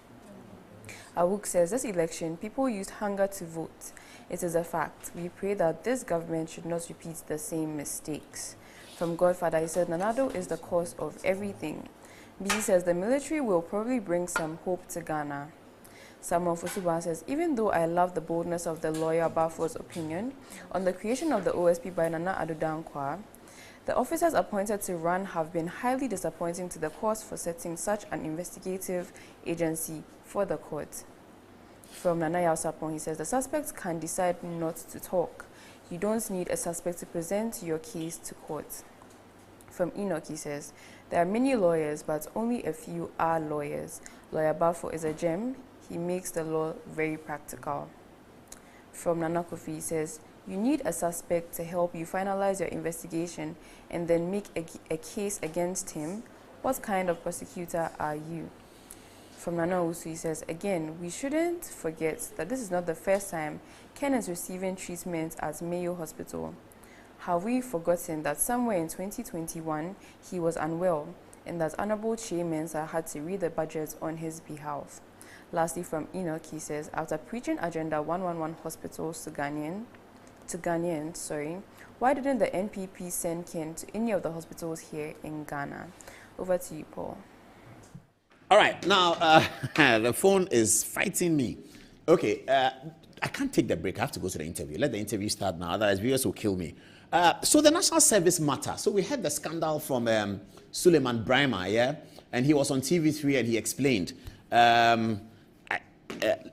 Awuk says, this election, people used hunger to vote. It is a fact. We pray that this government should not repeat the same mistakes. From Godfather, he said, Nanado is the cause of everything. B says, the military will probably bring some hope to Ghana. Samuel Fusuban says, even though I love the boldness of the lawyer Bafo's opinion on the creation of the OSP by Nana Addo Dankwa, the officers appointed to run have been highly disappointing to the cause for setting such an investigative agency for the court. From Nanaya Sapon, he says, the suspect can decide not to talk. You don't need a suspect to present your case to court. From Enoch, he says, there are many lawyers, but only a few are lawyers. Lawyer Bafo is a gem. He makes the law very practical. From Nana Kofi, he says, you need a suspect to help you finalize your investigation and then make a case against him. What kind of prosecutor are you? From Nana Usu, he says, again, we shouldn't forget that this is not the first time Ken is receiving treatment at Mayo Hospital. Have we forgotten that somewhere in 2021 he was unwell and that Honorable Che Mensah had to read the budget on his behalf? Lastly, from Enoch, he says, after preaching Agenda 111 hospitals to Ghanaians, why didn't the NPP send Ken to any of the hospitals here in Ghana? Over to you, Paul. All right, now the phone is fighting me. Okay, I can't take the break. I have to go to the interview. Let the interview start now, otherwise viewers will kill me. So the national service matter. So we had the scandal from Suleiman Brahma, yeah? And he was on TV3 and he explained.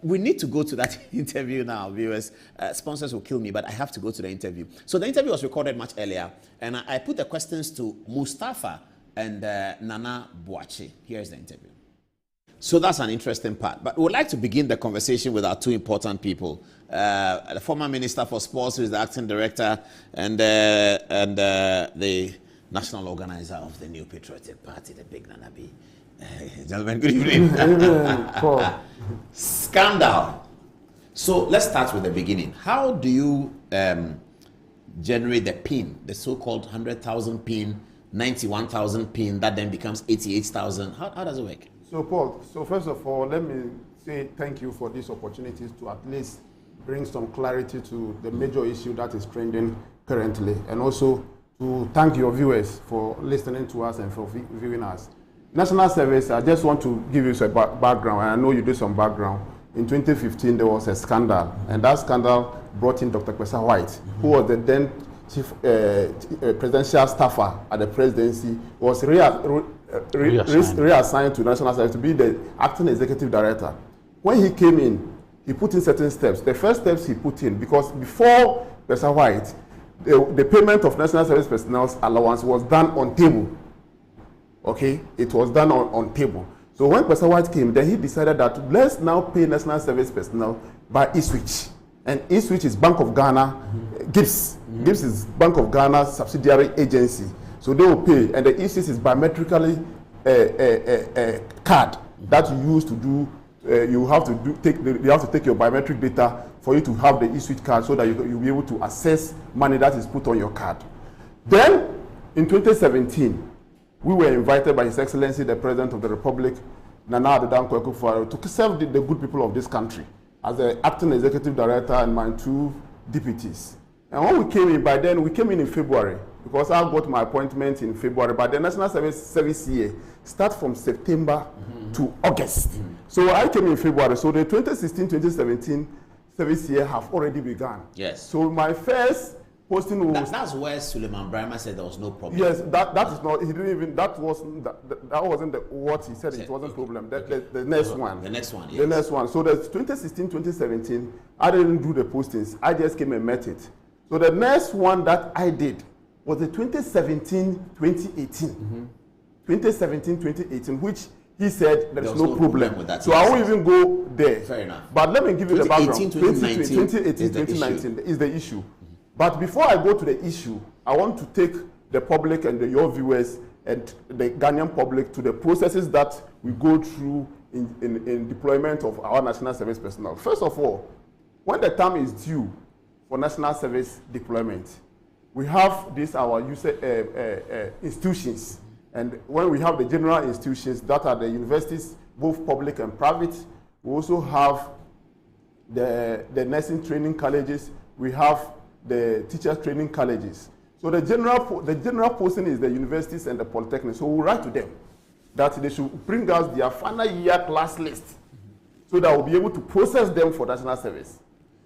We need to go to that interview now, viewers. Sponsors will kill me, but I have to go to the interview. So the interview was recorded much earlier, and I put the questions to Mustafa and Nana Boache. Here's the interview. So that's an interesting part. But we would like to begin the conversation with our two important people. The former Minister for Sports, who is the acting director, and the national organizer of the New Patriotic Party, the Big Nanabi. Gentlemen, good evening. Scandal. So let's start with the beginning. How do you generate the PIN, the so-called 100,000 PIN, 91,000 PIN, that then becomes 88,000? How does it work? So, Paul, first of all, let me say thank you for this opportunity to at least bring some clarity to the major issue that is trending currently, and also to thank your viewers for listening to us and for viewing us. National Service, I just want to give you some background, and I know you did some background. In 2015, there was a scandal, and that scandal brought in Dr. Kwesa White, who was the then chief presidential staffer at the presidency, was reassigned to National Service to be the acting executive director. When he came in, he put in certain steps. The first steps he put in, because before Kwesa White, the payment of National Service personnel's allowance was done on table. Okay, it was done on table. So when Kwesa White came, then he decided that let's now pay National Service personnel by eSwitch. And eSwitch is Bank of Ghana, GIBS. GIBS is Bank of Ghana subsidiary agency. So they will pay, and the eSwitch is biometrically a card that you use to do. You have to take your biometric data for you to have the eSwitch card, so that you'll be able to access money that is put on your card. Then in 2017. We were invited by His Excellency, the President of the Republic, Nana Addo Dankwa, to serve the good people of this country as the acting executive director and my two deputies. And when we came in, by then we came in February, because I got my appointment in February, but the national service year starts from September to August. So I came in February. So the 2016-2017 service year have already begun. Yes. So my first posting was... That's where Suleiman Brahma said there was no problem. Yes, that is not, he didn't even, that wasn't what he said, it wasn't a problem. The next one. The next one, yes. The next one. So the 2016-2017, I didn't do the postings. I just came and met it. So the next one that I did was the 2017-2018. 2017-2018, which he said there is no problem with that. So I won't even go there. Fair enough. But let me give you the background. 2018-2019 is the issue. But before I go to the issue, I want to take the public and your viewers and the Ghanaian public to the processes that we go through in deployment of our national service personnel. First of all, when the time is due for national service deployment, we have these our institutions. And when we have the general institutions, that are the universities, both public and private, we also have the nursing training colleges, we have the teachers training colleges. So the general posting is the universities and the polytechnics. So we write to them that they should bring us their final year class list so that we'll be able to process them for national service.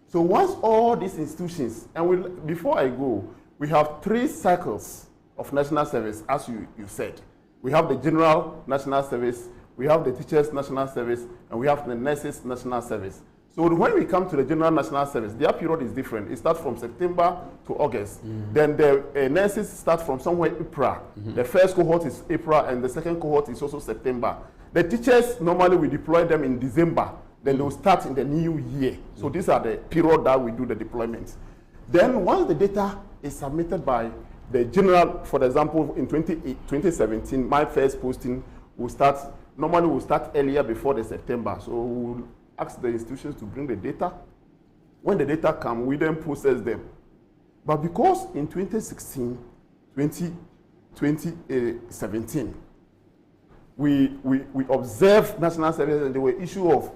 So once all these institutions, and before I go, we have 3 cycles of national service, as you said. We have the general national service, we have the teachers national service, and we have the nurses national service. So when we come to the general national service, their period is different. It starts from September to August. Then the nurses start from somewhere April. The first cohort is April, and the second cohort is also September. The teachers, normally we deploy them in December. Then they will start in the new year. So these are the period that we do the deployments. Then once the data is submitted by the general, for example, in 2017, my first posting will start, normally we'll start earlier before the September. So we'll ask the institutions to bring the data. When the data come, we then process them. But because in 2016, 2017, we observed national service and there were issue of,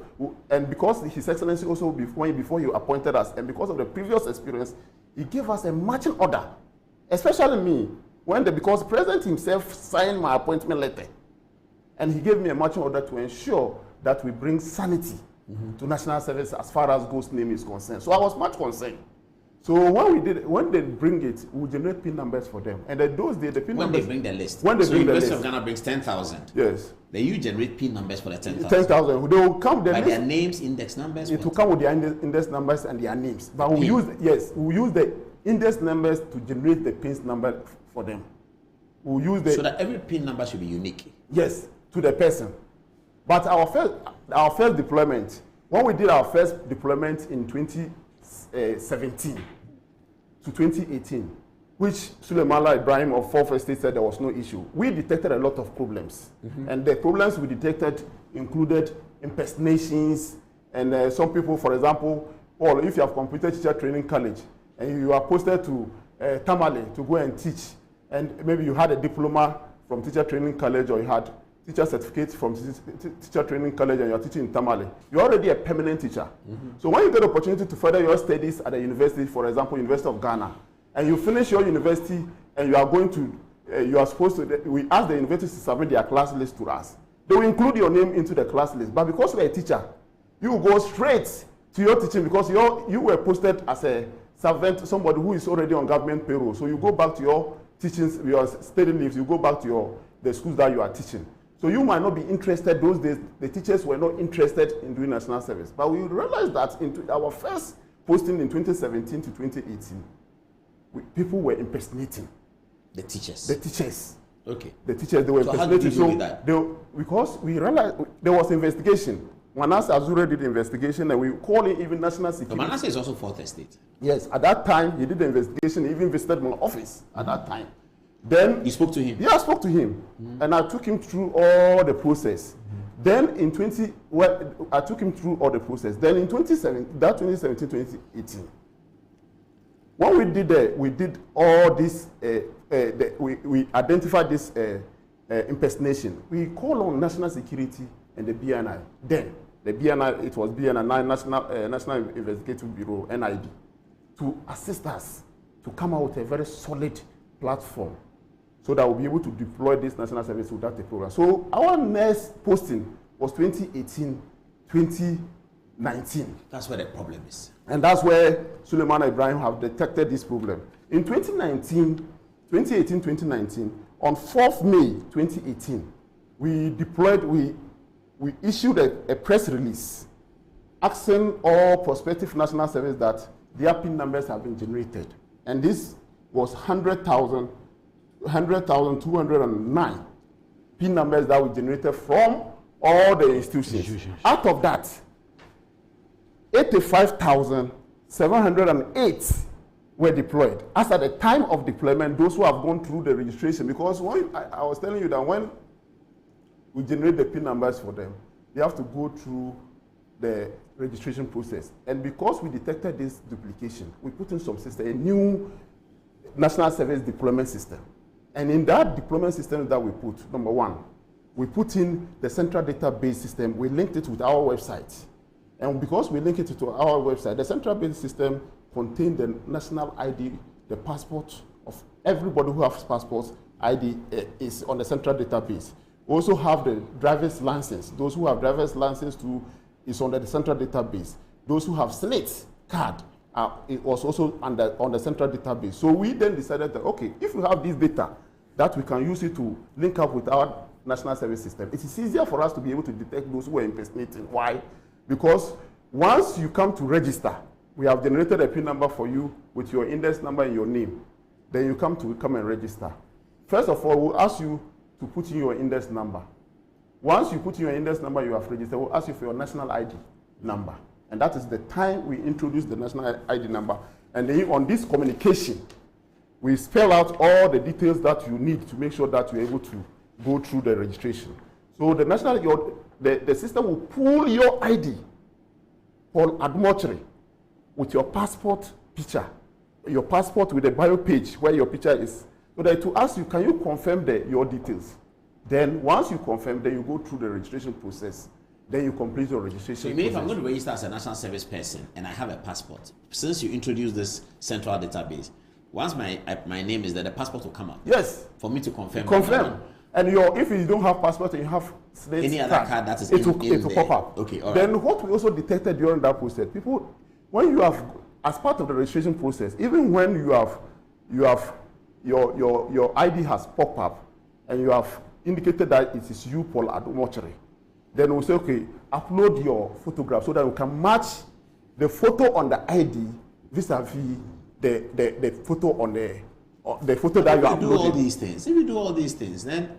and because His Excellency also before he appointed us, and because of the previous experience, he gave us a marching order, especially me, because the President himself signed my appointment letter, and he gave me a marching order to ensure that we bring sanity to national service as far as ghost name is concerned. So I was much concerned. So when they bring it, we generate PIN numbers for them. And those days, the PIN numbers... When they bring the list. When they so bring the list. University of Ghana brings 10,000. Yes. Then you generate PIN numbers for the 10,000. 10,000. They will come... By their names, index numbers? It will come with their index numbers and their names. But we use the index numbers to generate the PIN number for them. We'll use the... So that every PIN number should be unique? Yes, to the person. But our first deployment, when we did our first deployment in 2017 to 2018, which Suleiman Ibrahim of 4th Estate said there was no issue, we detected a lot of problems. And the problems we detected included impersonations, and some people, for example, if you have completed teacher training college and you are posted to Tamale to go and teach, and maybe you had a diploma from teacher training college or you had teacher certificate from teacher training college and you're teaching in Tamale, you're already a permanent teacher. So when you get the opportunity to further your studies at a university, for example, University of Ghana, and you finish your university and you are going to, you are supposed to, we ask the university to submit their class list to us. They will include your name into the class list. But because you're a teacher, you will go straight to your teaching because you were posted as a servant, somebody who is already on government payroll. So you go back to your teachings, your study leaves, you go back to the schools that you are teaching. So you might not be interested. Those days, the teachers were not interested in doing national service. But we realized that in our first posting in 2017 to 2018, people were impersonating the teachers. The teachers. Okay. The teachers, they were impersonating. So how did you do with that? Because we realized there was investigation. Manasseh Azure did the investigation, and we called in even national security. But Manasseh is also 4th Estate. Yes. At that time, he did the investigation. He even visited my office at that time. Then you spoke to him? Yeah, I spoke to him, and I took him through all the process. Then I took him through all the process. Then in 2017-2018, when we did all this, we identified this impersonation. We called on national security and the BNI. Then the BNI, it was BNI, National Investigative Bureau, NIB, to assist us to come out with a very solid platform so that we'll be able to deploy this national service without a program. So our next posting was 2018, 2019. That's where the problem is. And that's where Suleiman Ibrahim have detected this problem. In 2018, 2019, on 4th May 2018, we issued a press release asking all prospective national service that their PIN numbers have been generated. And this was 100,209 PIN numbers that we generated from all the institutions. Out of that, 85,708 were deployed. As at the time of deployment, those who have gone through the registration, because when I was telling you that when we generate the PIN numbers for them, they have to go through the registration process. And because we detected this duplication, we put in some system, a new national service deployment system. And in that deployment system that we put, number one, we put in the central database system. We linked it with our website. And because we link it to our website, the central base system contains the national ID, the passport of everybody who has passports. ID is on the central database. We also have the driver's license. Those who have driver's license too is on the central database. Those who have SNIT card it was also on the central database. So we then decided that, okay, if we have this data, that we can use it to link up with our national service system, it is easier for us to be able to detect those who are impersonating. Why? Because once you come to register, we have generated a PIN number for you with your index number and your name. Then you come and register. First of all, we'll ask you to put in your index number. Once you put in your index number, you have registered, we'll ask you for your national ID number. And that is the time we introduce the national ID number. And then on this communication, we spell out all the details that you need to make sure that you're able to go through the registration. So the the system will pull your ID, Paul Admochery, with your passport picture, your passport with a bio page where your picture is, so that to ask you, can you confirm your details? Then once you confirm, then you go through the registration process. Then you complete your registration. So you mean if I'm going to register as a national service person and I have a passport, since you introduced this central database, once my name is there, the passport will come up. Yes. For me to confirm. Confirm. And if you don't have passport and you have any other card that is it will pop up. Okay, all right. Then what we also detected during that process, people, when you have, as part of the registration process, even when you have your ID has popped up and you have indicated that it is you, Paul Admochery, then we'll say, okay, upload your photograph so that we can match the photo on the ID vis-a-vis the photo on the photo that you uploaded. Do all these things. If you do all these things, then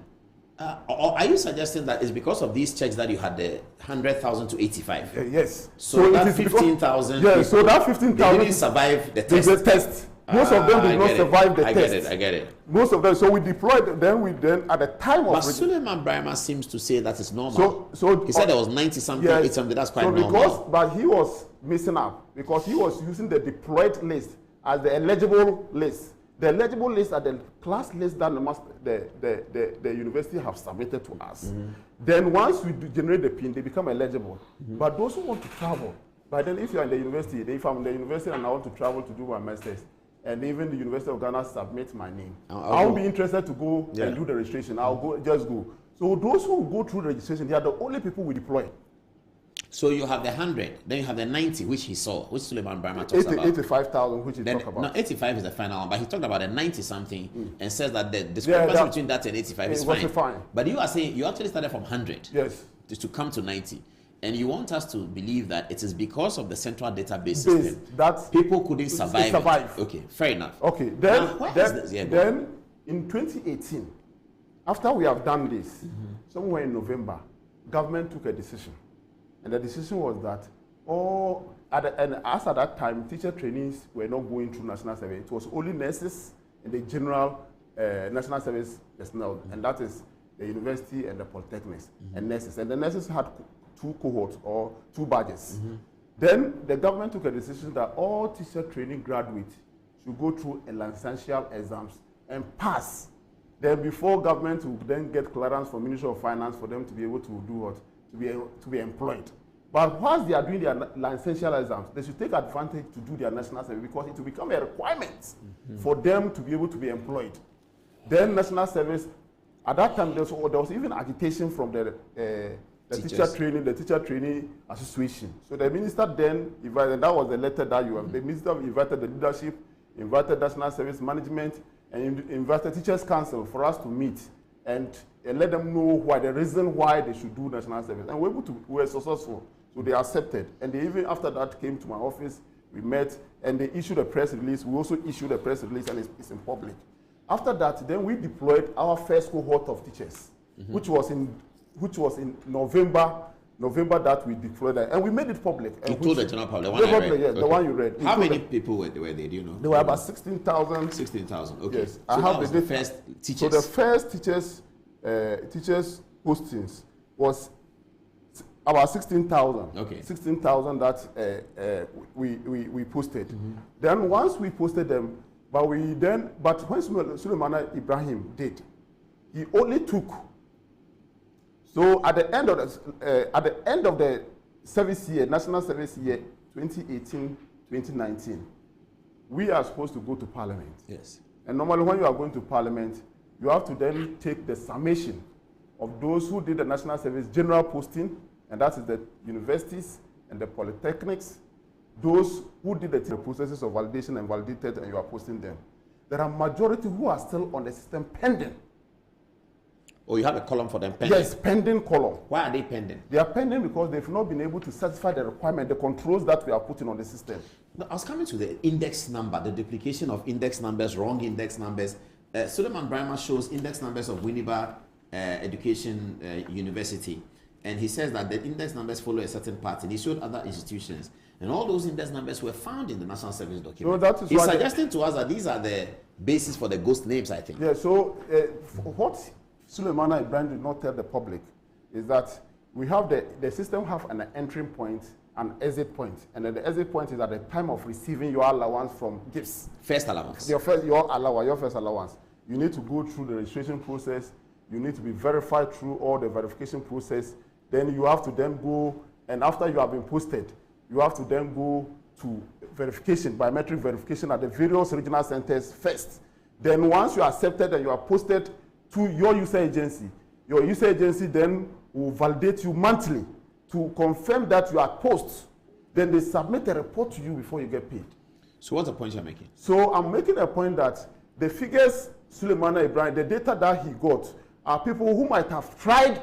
or are you suggesting that it's because of these checks that you had the 100,000 to 85? Yes. So that 15,000. Yeah. So that 15,000. They didn't survive the test. The test. Most of them did not survive the test. I get it. Most of them. So we deployed. Then at the time of. But Suleiman Brahma seems to say that it's normal. So he said there was 90 something, 80 something. That's quite normal. But he was missing out because he was using the deployed list as the eligible list. The eligible list are the class list that the university have submitted to us. Mm-hmm. Then once we generate the PIN, they become eligible. Mm-hmm. But those who want to travel, but then if you're in the university, if I'm in the university and I want to travel to do my master's, and even the University of Ghana submits my name, I'll be interested to go and do the registration. I'll just go. So those who go through the registration, they are the only people we deploy. So you have the 100, then you have the 90, which he saw, which Suleiman Brahma talks about. 85,000, which he talked about. No, 85 is the final one, but he talked about the 90 something and says that the discrepancy between that and 85 is fine. But you are saying you actually started from 100 to come to 90. And you want us to believe that it is because of the central database system that people couldn't survive. Okay, fair enough. Okay, then in 2018, after we have done this, somewhere in November, government took a decision. And the decision was that as at that time, teacher trainees were not going through national service. It was only nurses and the general national service personnel, and that is the university and the polytechnics and nurses. And the nurses had 2 cohorts or 2 badges. Then the government took a decision that all teacher training graduates should go through a licential exams and pass. Then before government will then get clearance from Ministry of Finance for them to be able to do what? To be employed. But once they are doing their licential exams, they should take advantage to do their national service because it will become a requirement for them to be able to be employed. Then national service, at that time there was even agitation from the teacher training association. So the minister then invited, that was the letter that you have, the minister invited the leadership, invited national service management, and invited teachers council for us to meet and let them know why, the reason why they should do national service. And we were successful. So they accepted. And they even after that came to my office, we met, and they issued a press release. We also issued a press release, and it's in public. After that, then we deployed our first cohort of teachers, which was in November that we deployed that, and we made it public. You told the general public, the one I read. Yes, the one you read. How many people were there? Do you know? There were about 16,000. 16,000. Okay. Yes, So I that have was the the first teachers. So the first teachers postings was about 16,000. Okay. 16,000 that we posted. Then once we posted them, but when Suleiman Ibrahim did, he only took. So at the end of the service year, national service year 2018-2019, we are supposed to go to Parliament. Yes. And normally when you are going to Parliament, you have to then take the summation of those who did the national service general posting, and that is the universities and the polytechnics, those who did the processes of validation and validated, and you are posting them. There are majority who are still on the system pending. Oh, you have a column for them pending? Yes, pending column. Why are they pending? They are pending because they've not been able to satisfy the requirement, the controls that we are putting on the system. No, I was coming to the index number, the duplication of index numbers, wrong index numbers. Suleiman Brahma shows index numbers of Winneba Education University, and he says that the index numbers follow a certain pattern. He showed other institutions, and all those index numbers were found in the National Service document. So that is He's suggesting to us that these are the basis for the ghost names, I think. Yeah, so what Suleiman Ibrahim did not tell the public is that we have the system have an entry point and exit point, and then the exit point is at the time of receiving your allowance from GIFs. First allowance. Your first allowance. You need to go through the registration process. You need to be verified through all the verification process. Then you have to then go, and after you have been posted, you have to then go to verification, biometric verification at the various regional centers first. Then once you are accepted and you are posted to your user agency then will validate you monthly to confirm that you are post. Then they submit a report to you before you get paid. So what's the point you're making? So I'm making a point that the figures Suleiman Ibrahim, the data that he got, are people who might have tried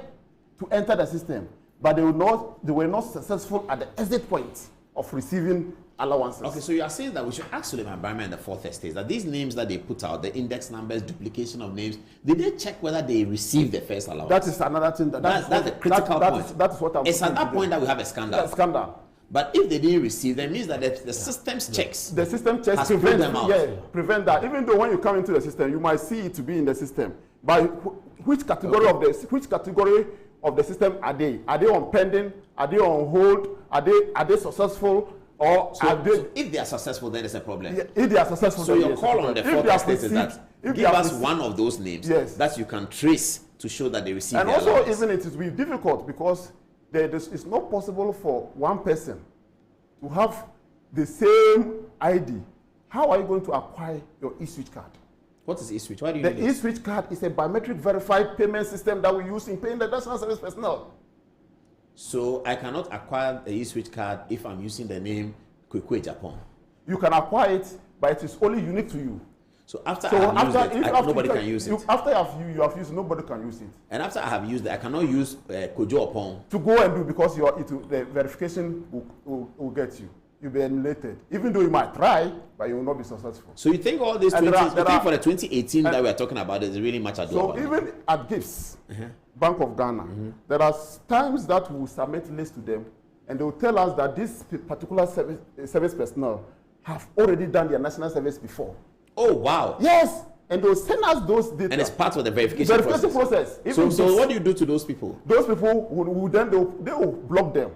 to enter the system, but they were not successful at the exit point of receiving allowances. Okay, so you are saying that we should ask Suleiman Ibrahim and the fourth estate that these names that they put out, the index numbers, duplication of names, did they check whether they received the first allowance? That is another thing. That's the critical point. That is what I'm It's at that today. point that we have a scandal. A scandal. But if they didn't receive, that means that the system's checks. The system checks has pulled them out. Prevent that. Even though when you come into the system, you might see it to be in the system. But which category of the system are they? Are they on pending? Are they on hold? Are they successful? Or so if they are successful, then it's a problem. Yeah, if they are successful, so your call on the fourth estate is that give us one of those names that you can trace to show that they received. And also, allowance. Even it will be difficult because it's not possible for one person to have the same ID. How are you going to acquire your e-switch card? What is e-switch? Why do you the need it? e-switch card is a biometric verified payment system that we use in paying the national service personnel. So I cannot acquire the e-switch card if I'm using the name Kwekwe Japan. You can acquire it, but it is only unique to you. So after I have used it, nobody can use it. After you have used it, nobody can use it. And after I have used it, I cannot use Kojo Upon. To go and do because the verification will get you. You'll be emulated. Even though you might try, but you will not be successful. So you think all these 20, for the 2018 that we are talking about is really much ado about? So even at GIFs, Bank of Ghana, there are times that we will submit lists to them and they will tell us that this particular service personnel have already done their national service before. Oh, wow. Yes. And they will send us those data. And it's part of the verification process. So what do you do to those people? Those people will then they will block them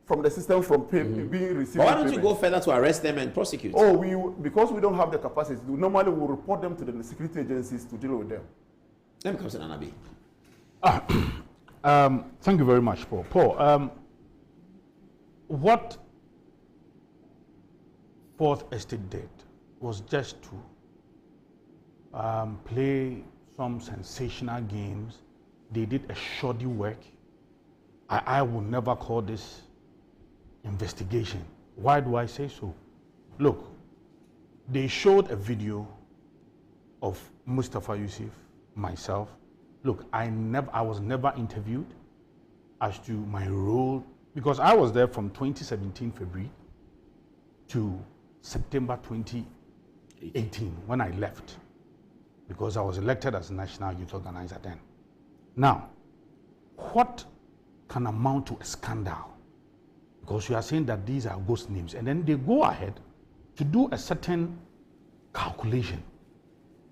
from the system from being received. Why don't you go further to arrest them and prosecute? Oh, because we don't have the capacity. Normally we will report them to the security agencies to deal with them. Let me come to Nanabi. Thank you very much, Paul. Paul, what Fourth Estate did was just to play some sensational games. They did a shoddy work. I will never call this investigation. Why do I say so? Look, they showed a video of Mustafa Yusuf, myself. Look, I was never interviewed as to my role, because I was there from 2017 February to September 2018 when I left, because I was elected as national youth organizer then. Now, what can amount to a scandal? Because you are saying that these are ghost names, and then they go ahead to do a certain calculation,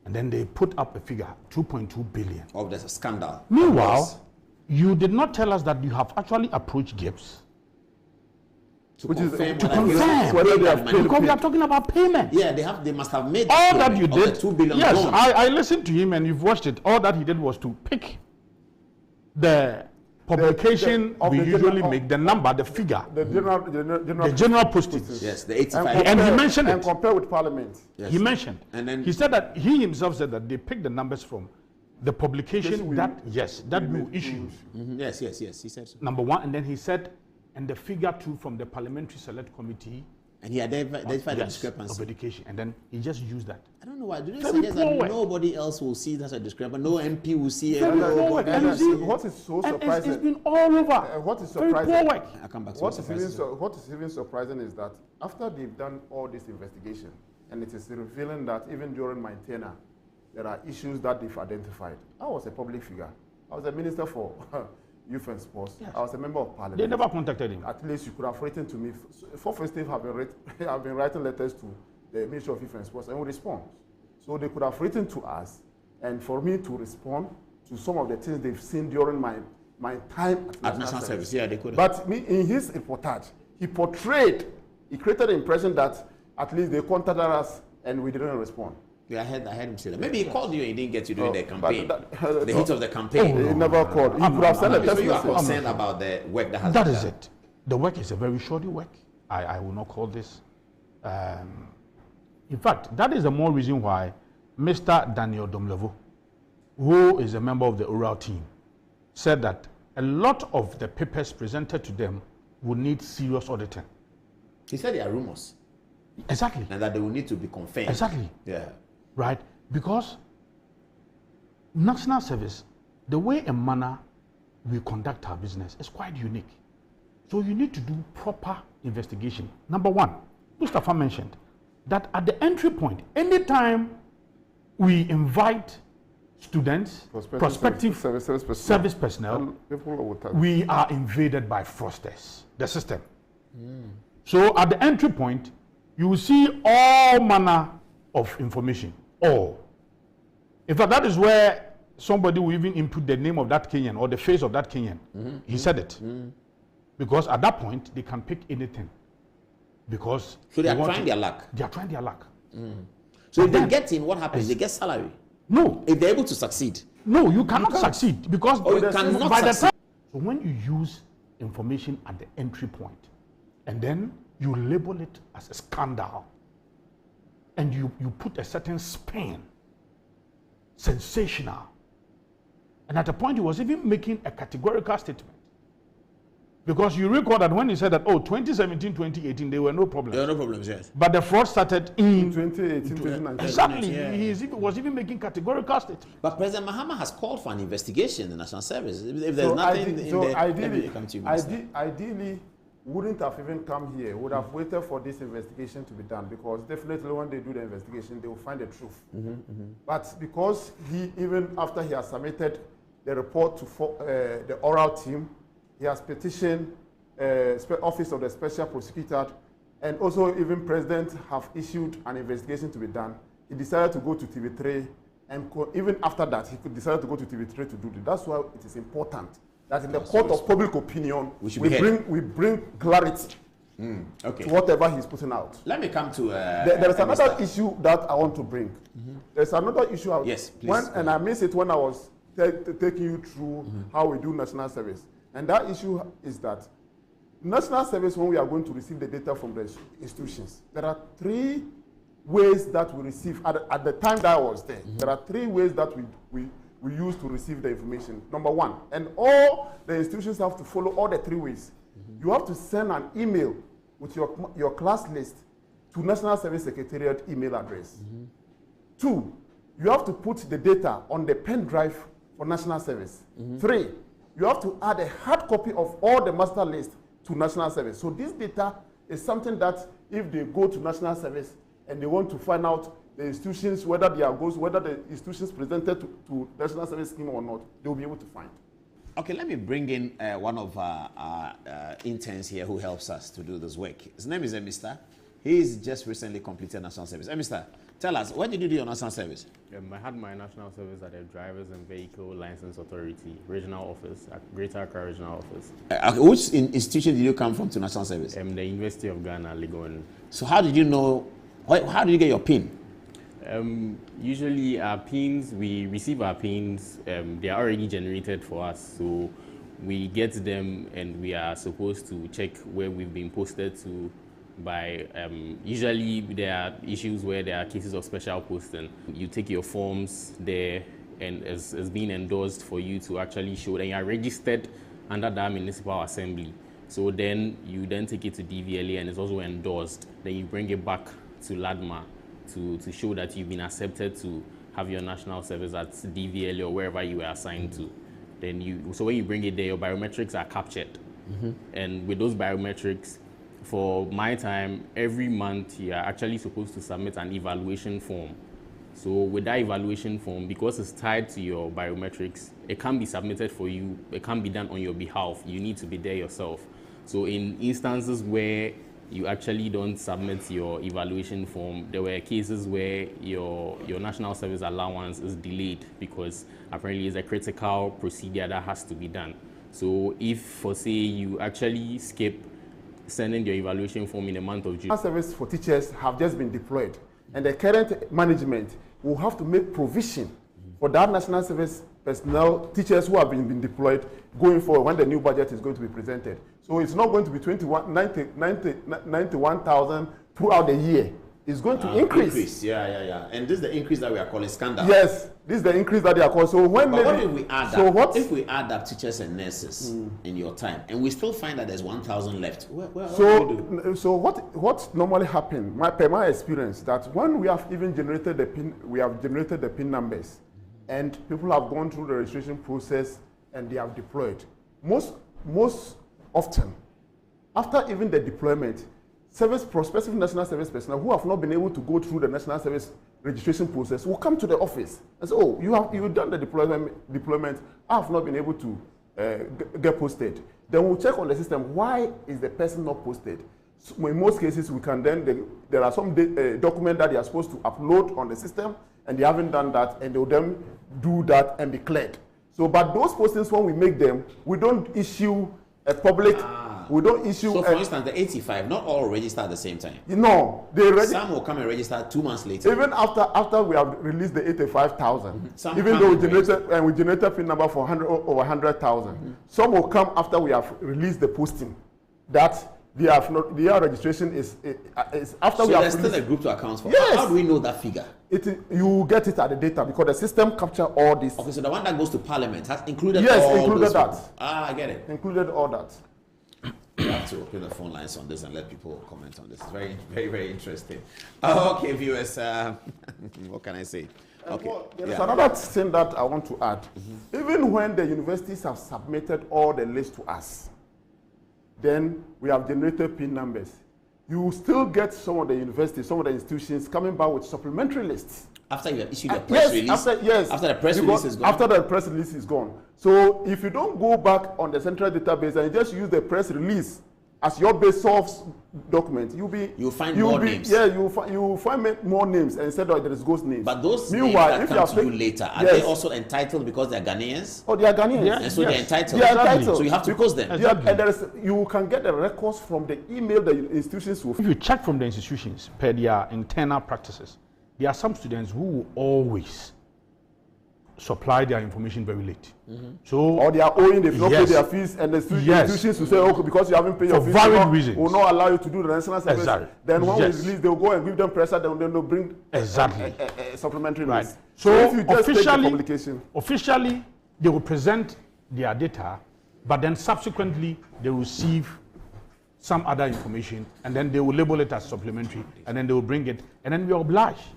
and then they put up a figure, 2.2 billion. Oh, there's a scandal. Meanwhile, you did not tell us that you have actually approached Gibbs to confirm whether they have paid, because we are talking about payment. Yeah, they must have made all that you did. 2 billion. Yes, I listened to him and you've watched it. All that he did was to pick the publication we usually make, the number, the figure, the general postage. Yes, the 85. And he mentioned it. And compare with Parliament. Yes. He mentioned. And then he said that he himself said that they picked the numbers from the publication we issue. Yes, he said so. Number one, and then he said, and the figure two from the Parliamentary Select Committee. And he identified the discrepancy of education, and then he just used that. I don't know why. Do they suggest that nobody else will see that as a discrepancy? No MP will see it. What is so surprising? It's been all over. What is surprising? Very poor work. I'll come back to what is even surprising is that after they've done all this investigation, and it is revealing that even during my tenure, there are issues that they've identified. I was a public figure. I was a minister for Youth and Sports. Yes. I was a member of Parliament. They never contacted him. At least you could have written to me. For festive, have been writing letters to the Ministry of Youth and Sports, and we respond. So they could have written to us, and for me to respond to some of the things they've seen during my time at National Service. Yeah, they could. But in his reportage, he created the impression that at least they contacted us and we didn't respond. Yeah, I heard him say that. Maybe he called you and he didn't get you during the campaign. The heat of the campaign. He never called. He could have sent a text. So you are concerned about the work that has been done. That is it. The work is a very shoddy work. I will not call this. In fact, that is the more reason why Mr. Daniel Domlevo, who is a member of the oral team, said that a lot of the papers presented to them would need serious auditing. He said there are rumors. Exactly. And that they will need to be confirmed. Exactly. Yeah. Right? Because National Service, the way and manner we conduct our business is quite unique. So you need to do proper investigation. Number one, Mustafa mentioned that at the entry point, anytime we invite students, prospective service personnel, we are invaded by fraudsters, the system. So at the entry point, you will see all manner of information. All. In fact, that is where somebody will even input the name of that Kenyan or the face of that Kenyan. He said it. Because at that point, they can pick anything. Because so they are trying their luck. They are trying their luck. So if they get in, what happens? They get salary. No. If they're able to succeed. No, you cannot succeed. Because you cannot by succeed. The time, so when you use information at the entry point, and then you label it as a scandal, and you put a certain spin, sensational. And at a point, he was even making a categorical statement. Because you recall that when he said that, 2017, 2018, there were no problems. There were no problems, yes. But the fraud started in 2018, 2019. Exactly. Yeah. He was even making categorical statements. But President Mahama has called for an investigation in the National Service. If there's nothing in there, ideally, wouldn't have even come here, would have waited for this investigation to be done, because definitely when they do the investigation, they will find the truth. But because even after he has submitted the report to the oral team, he has petitioned Office of the Special Prosecutor, and also even President have issued an investigation to be done. He decided to go to TV3, and even after that, he could decide to go to TV3 to do it. That's why it is important that in the court of public opinion, we bring clarity to whatever he's putting out. Let me come to... there is another issue that I want to bring. There's another issue. Yes, please. And I missed it when I was taking you through how we do national service. And that issue is that national service, when we are going to receive the data from the institutions, there are three ways that we receive, at the time that I was there, there are 3 ways that we use to receive the information. Number 1, and all the institutions have to follow all the 3 ways. You have to send an email with your class list to National Service Secretariat email address. 2, you have to put the data on the pen drive for National Service. 3, you have to add a hard copy of all the master list to National Service. So this data is something that if they go to National Service and they want to find out the institutions, whether the institutions presented to National Service scheme or not, they will be able to find. Okay, let me bring in one of our interns here who helps us to do this work. His name is Mr. He's just recently completed National Service. Mr., tell us, when did you do your National Service? I had my National Service at the Drivers and Vehicle License Authority, Regional Office, at Greater Accra Regional Office. Which institution did you come from to National Service? The University of Ghana, Legon. So how did you know, how did you get your PIN? Usually our PINs, we receive our PINs, they are already generated for us. So we get them and we are supposed to check where we've been posted to by, usually there are issues where there are cases of special posting. You take your forms there and it's being endorsed for you to actually show that you are registered under that municipal assembly. So then you then take it to DVLA and it's also endorsed. Then you bring it back to LADMA to show that you've been accepted to have your national service at DVLA or wherever you were assigned to. Then so when you bring it there, your biometrics are captured. And with those biometrics, for my time, every month you are actually supposed to submit an evaluation form. So with that evaluation form, because it's tied to your biometrics, it can't be submitted for you, it can't be done on your behalf. You need to be there yourself. So in instances where you actually don't submit your evaluation form, there were cases where your national service allowance is delayed because apparently it's a critical procedure that has to be done. So if, for say, you actually skip sending your evaluation form in the month of June. National service for teachers have just been deployed, and the current management will have to make provision for that national service personnel, teachers who have been deployed going forward when the new budget is going to be presented. So it's not going to be 91,000 throughout the year. It's going to increase. Yeah. And this is the increase that we are calling scandal. Yes, this is the increase that they are calling. So when what if we add up? If we add up teachers and nurses in your time, and we still find that there's 1,000 left, so what normally happens, per my experience, that when we have even generated the PIN, we have generated the PIN numbers, and people have gone through the registration process and they have deployed. Most often, after even the deployment, prospective national service personnel who have not been able to go through the national service registration process will come to the office and say, "Oh, you've done the deployment. I have not been able to get posted." Then we'll check on the system. Why is the person not posted? So in most cases, we can there are some document that they are supposed to upload on the system, and they haven't done that, and they will then do that and be cleared. So, but those postings, when we make them, we don't issue a public. We don't issue. So, for instance, the 85, not all register at the same time. No, some will come and register 2 months later. Even after we have released the 85,000, even though we generated PIN number for over 100,000, some will come after we have released the posting. That their registration is after we have. So there's still a group to account for. Yes. How do we know that figure? You get it at the data because the system capture all this. Okay, so the one that goes to Parliament has included. Yes, all included those that. people. I get it. Included all that. We have to open the phone lines on this and let people comment on this. It's very, very, very interesting. Okay, viewers, what can I say? Okay. There's another thing that I want to add. Even when the universities have submitted all the lists to us, then we have generated PIN numbers. You still get some of the universities, some of the institutions coming back with supplementary lists. After you have issued a press release? After the press release is gone? After the press release is gone. So if you don't go back on the central database and you just use the press release as your base source document, you'll find more names. Yeah, you'll find more names instead of there is ghost names. But those names that come to you later, are they also entitled because they're Ghanaians? Oh, they are Ghanaians. Yeah. And so they're entitled. They are entitled. So you have to post them. Exactly. And you can get the records from the email the institutions will. If you check from the institutions per their internal practices, there are some students who will always supply their information very late. So, or they are owing, they've not paid yes. their fees, and the Yes. institutions will say, okay, because you haven't paid your For fees, valid reasons. will not allow you to do the national service. Exactly. Then when Yes. we release, they'll go and give them pressure, then they'll bring Exactly. a supplementary Right. list. So if you just take the publication, officially, they will present their data, but then subsequently they will receive some other information, and then they will label it as supplementary, and then they will bring it, and then we are obliged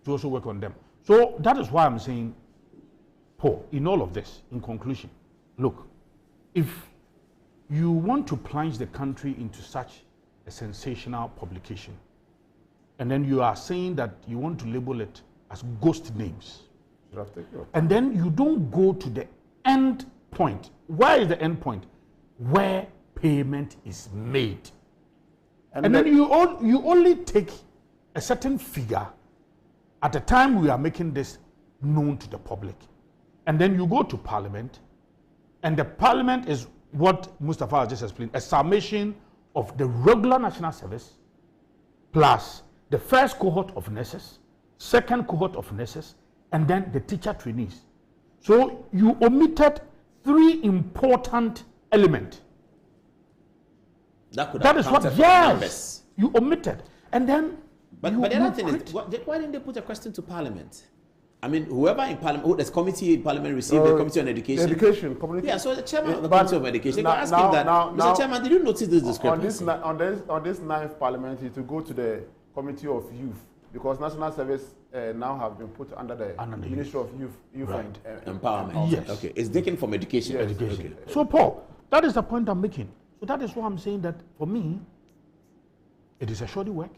to also work on them. So that is why I'm saying, Paul, in all of this, in conclusion, look, if you want to plunge the country into such a sensational publication, and then you are saying that you want to label it as ghost names, and then you don't go to the end point. Where is the end point? Where payment is made. And then you only take a certain figure at the time we are making this known to the public. And then you go to Parliament, and the Parliament is what Mustafa has just explained, a summation of the regular national service plus the first cohort of nurses, second cohort of nurses, and then the teacher trainees. So you omitted 3 important elements. That is what, yes, you omitted. And then But the other thing is, why didn't they put a question to Parliament? I mean, whoever in Parliament, this committee in Parliament received the Committee on Education. Education, community. Yeah, so the chairman of the Committee on Education, they ask him that, Mr. Chairman, did you notice this discrepancy? On this 9th parliamentary, to go to the Committee of Youth, because national service now have been put under the Ministry of Youth right. and Empowerment. Yes. Okay, it's taken from education. Yes. Education. Okay. So, Paul, that is the point I'm making. So that is why I'm saying that for me, it is a shoddy work.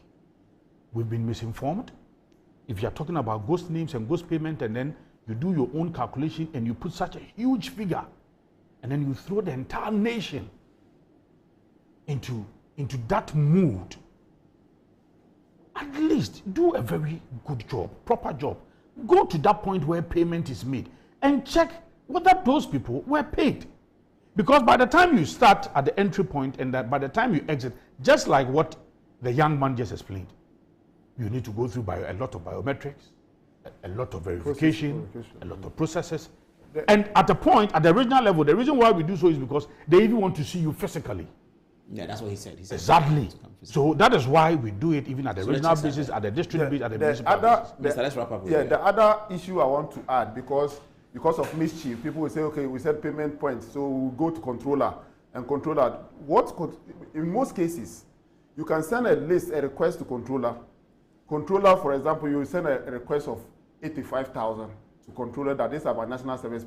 We've been misinformed. If you're talking about ghost names and ghost payment, and then you do your own calculation and you put such a huge figure, and then you throw the entire nation into that mood, at least do a very good job, proper job. Go to that point where payment is made and check whether those people were paid. Because by the time you start at the entry point and that by the time you exit, just like what the young man just explained, you need to go through a lot of biometrics, a lot of verification, a lot of processes. And at the point, at the regional level, the reason why we do so is because they even want to see you physically. Yeah, that's what he said. Exactly. So that is why we do it even at the regional basis, at the district basis, at the municipal basis. Let's wrap up with the other issue I want to add, because of mischief, people will say, okay, we said payment points, so we'll go to controller, and controller, in most cases, you can send a request to controller. Controller, for example, you send a request of 85,000 to controller that this is about national service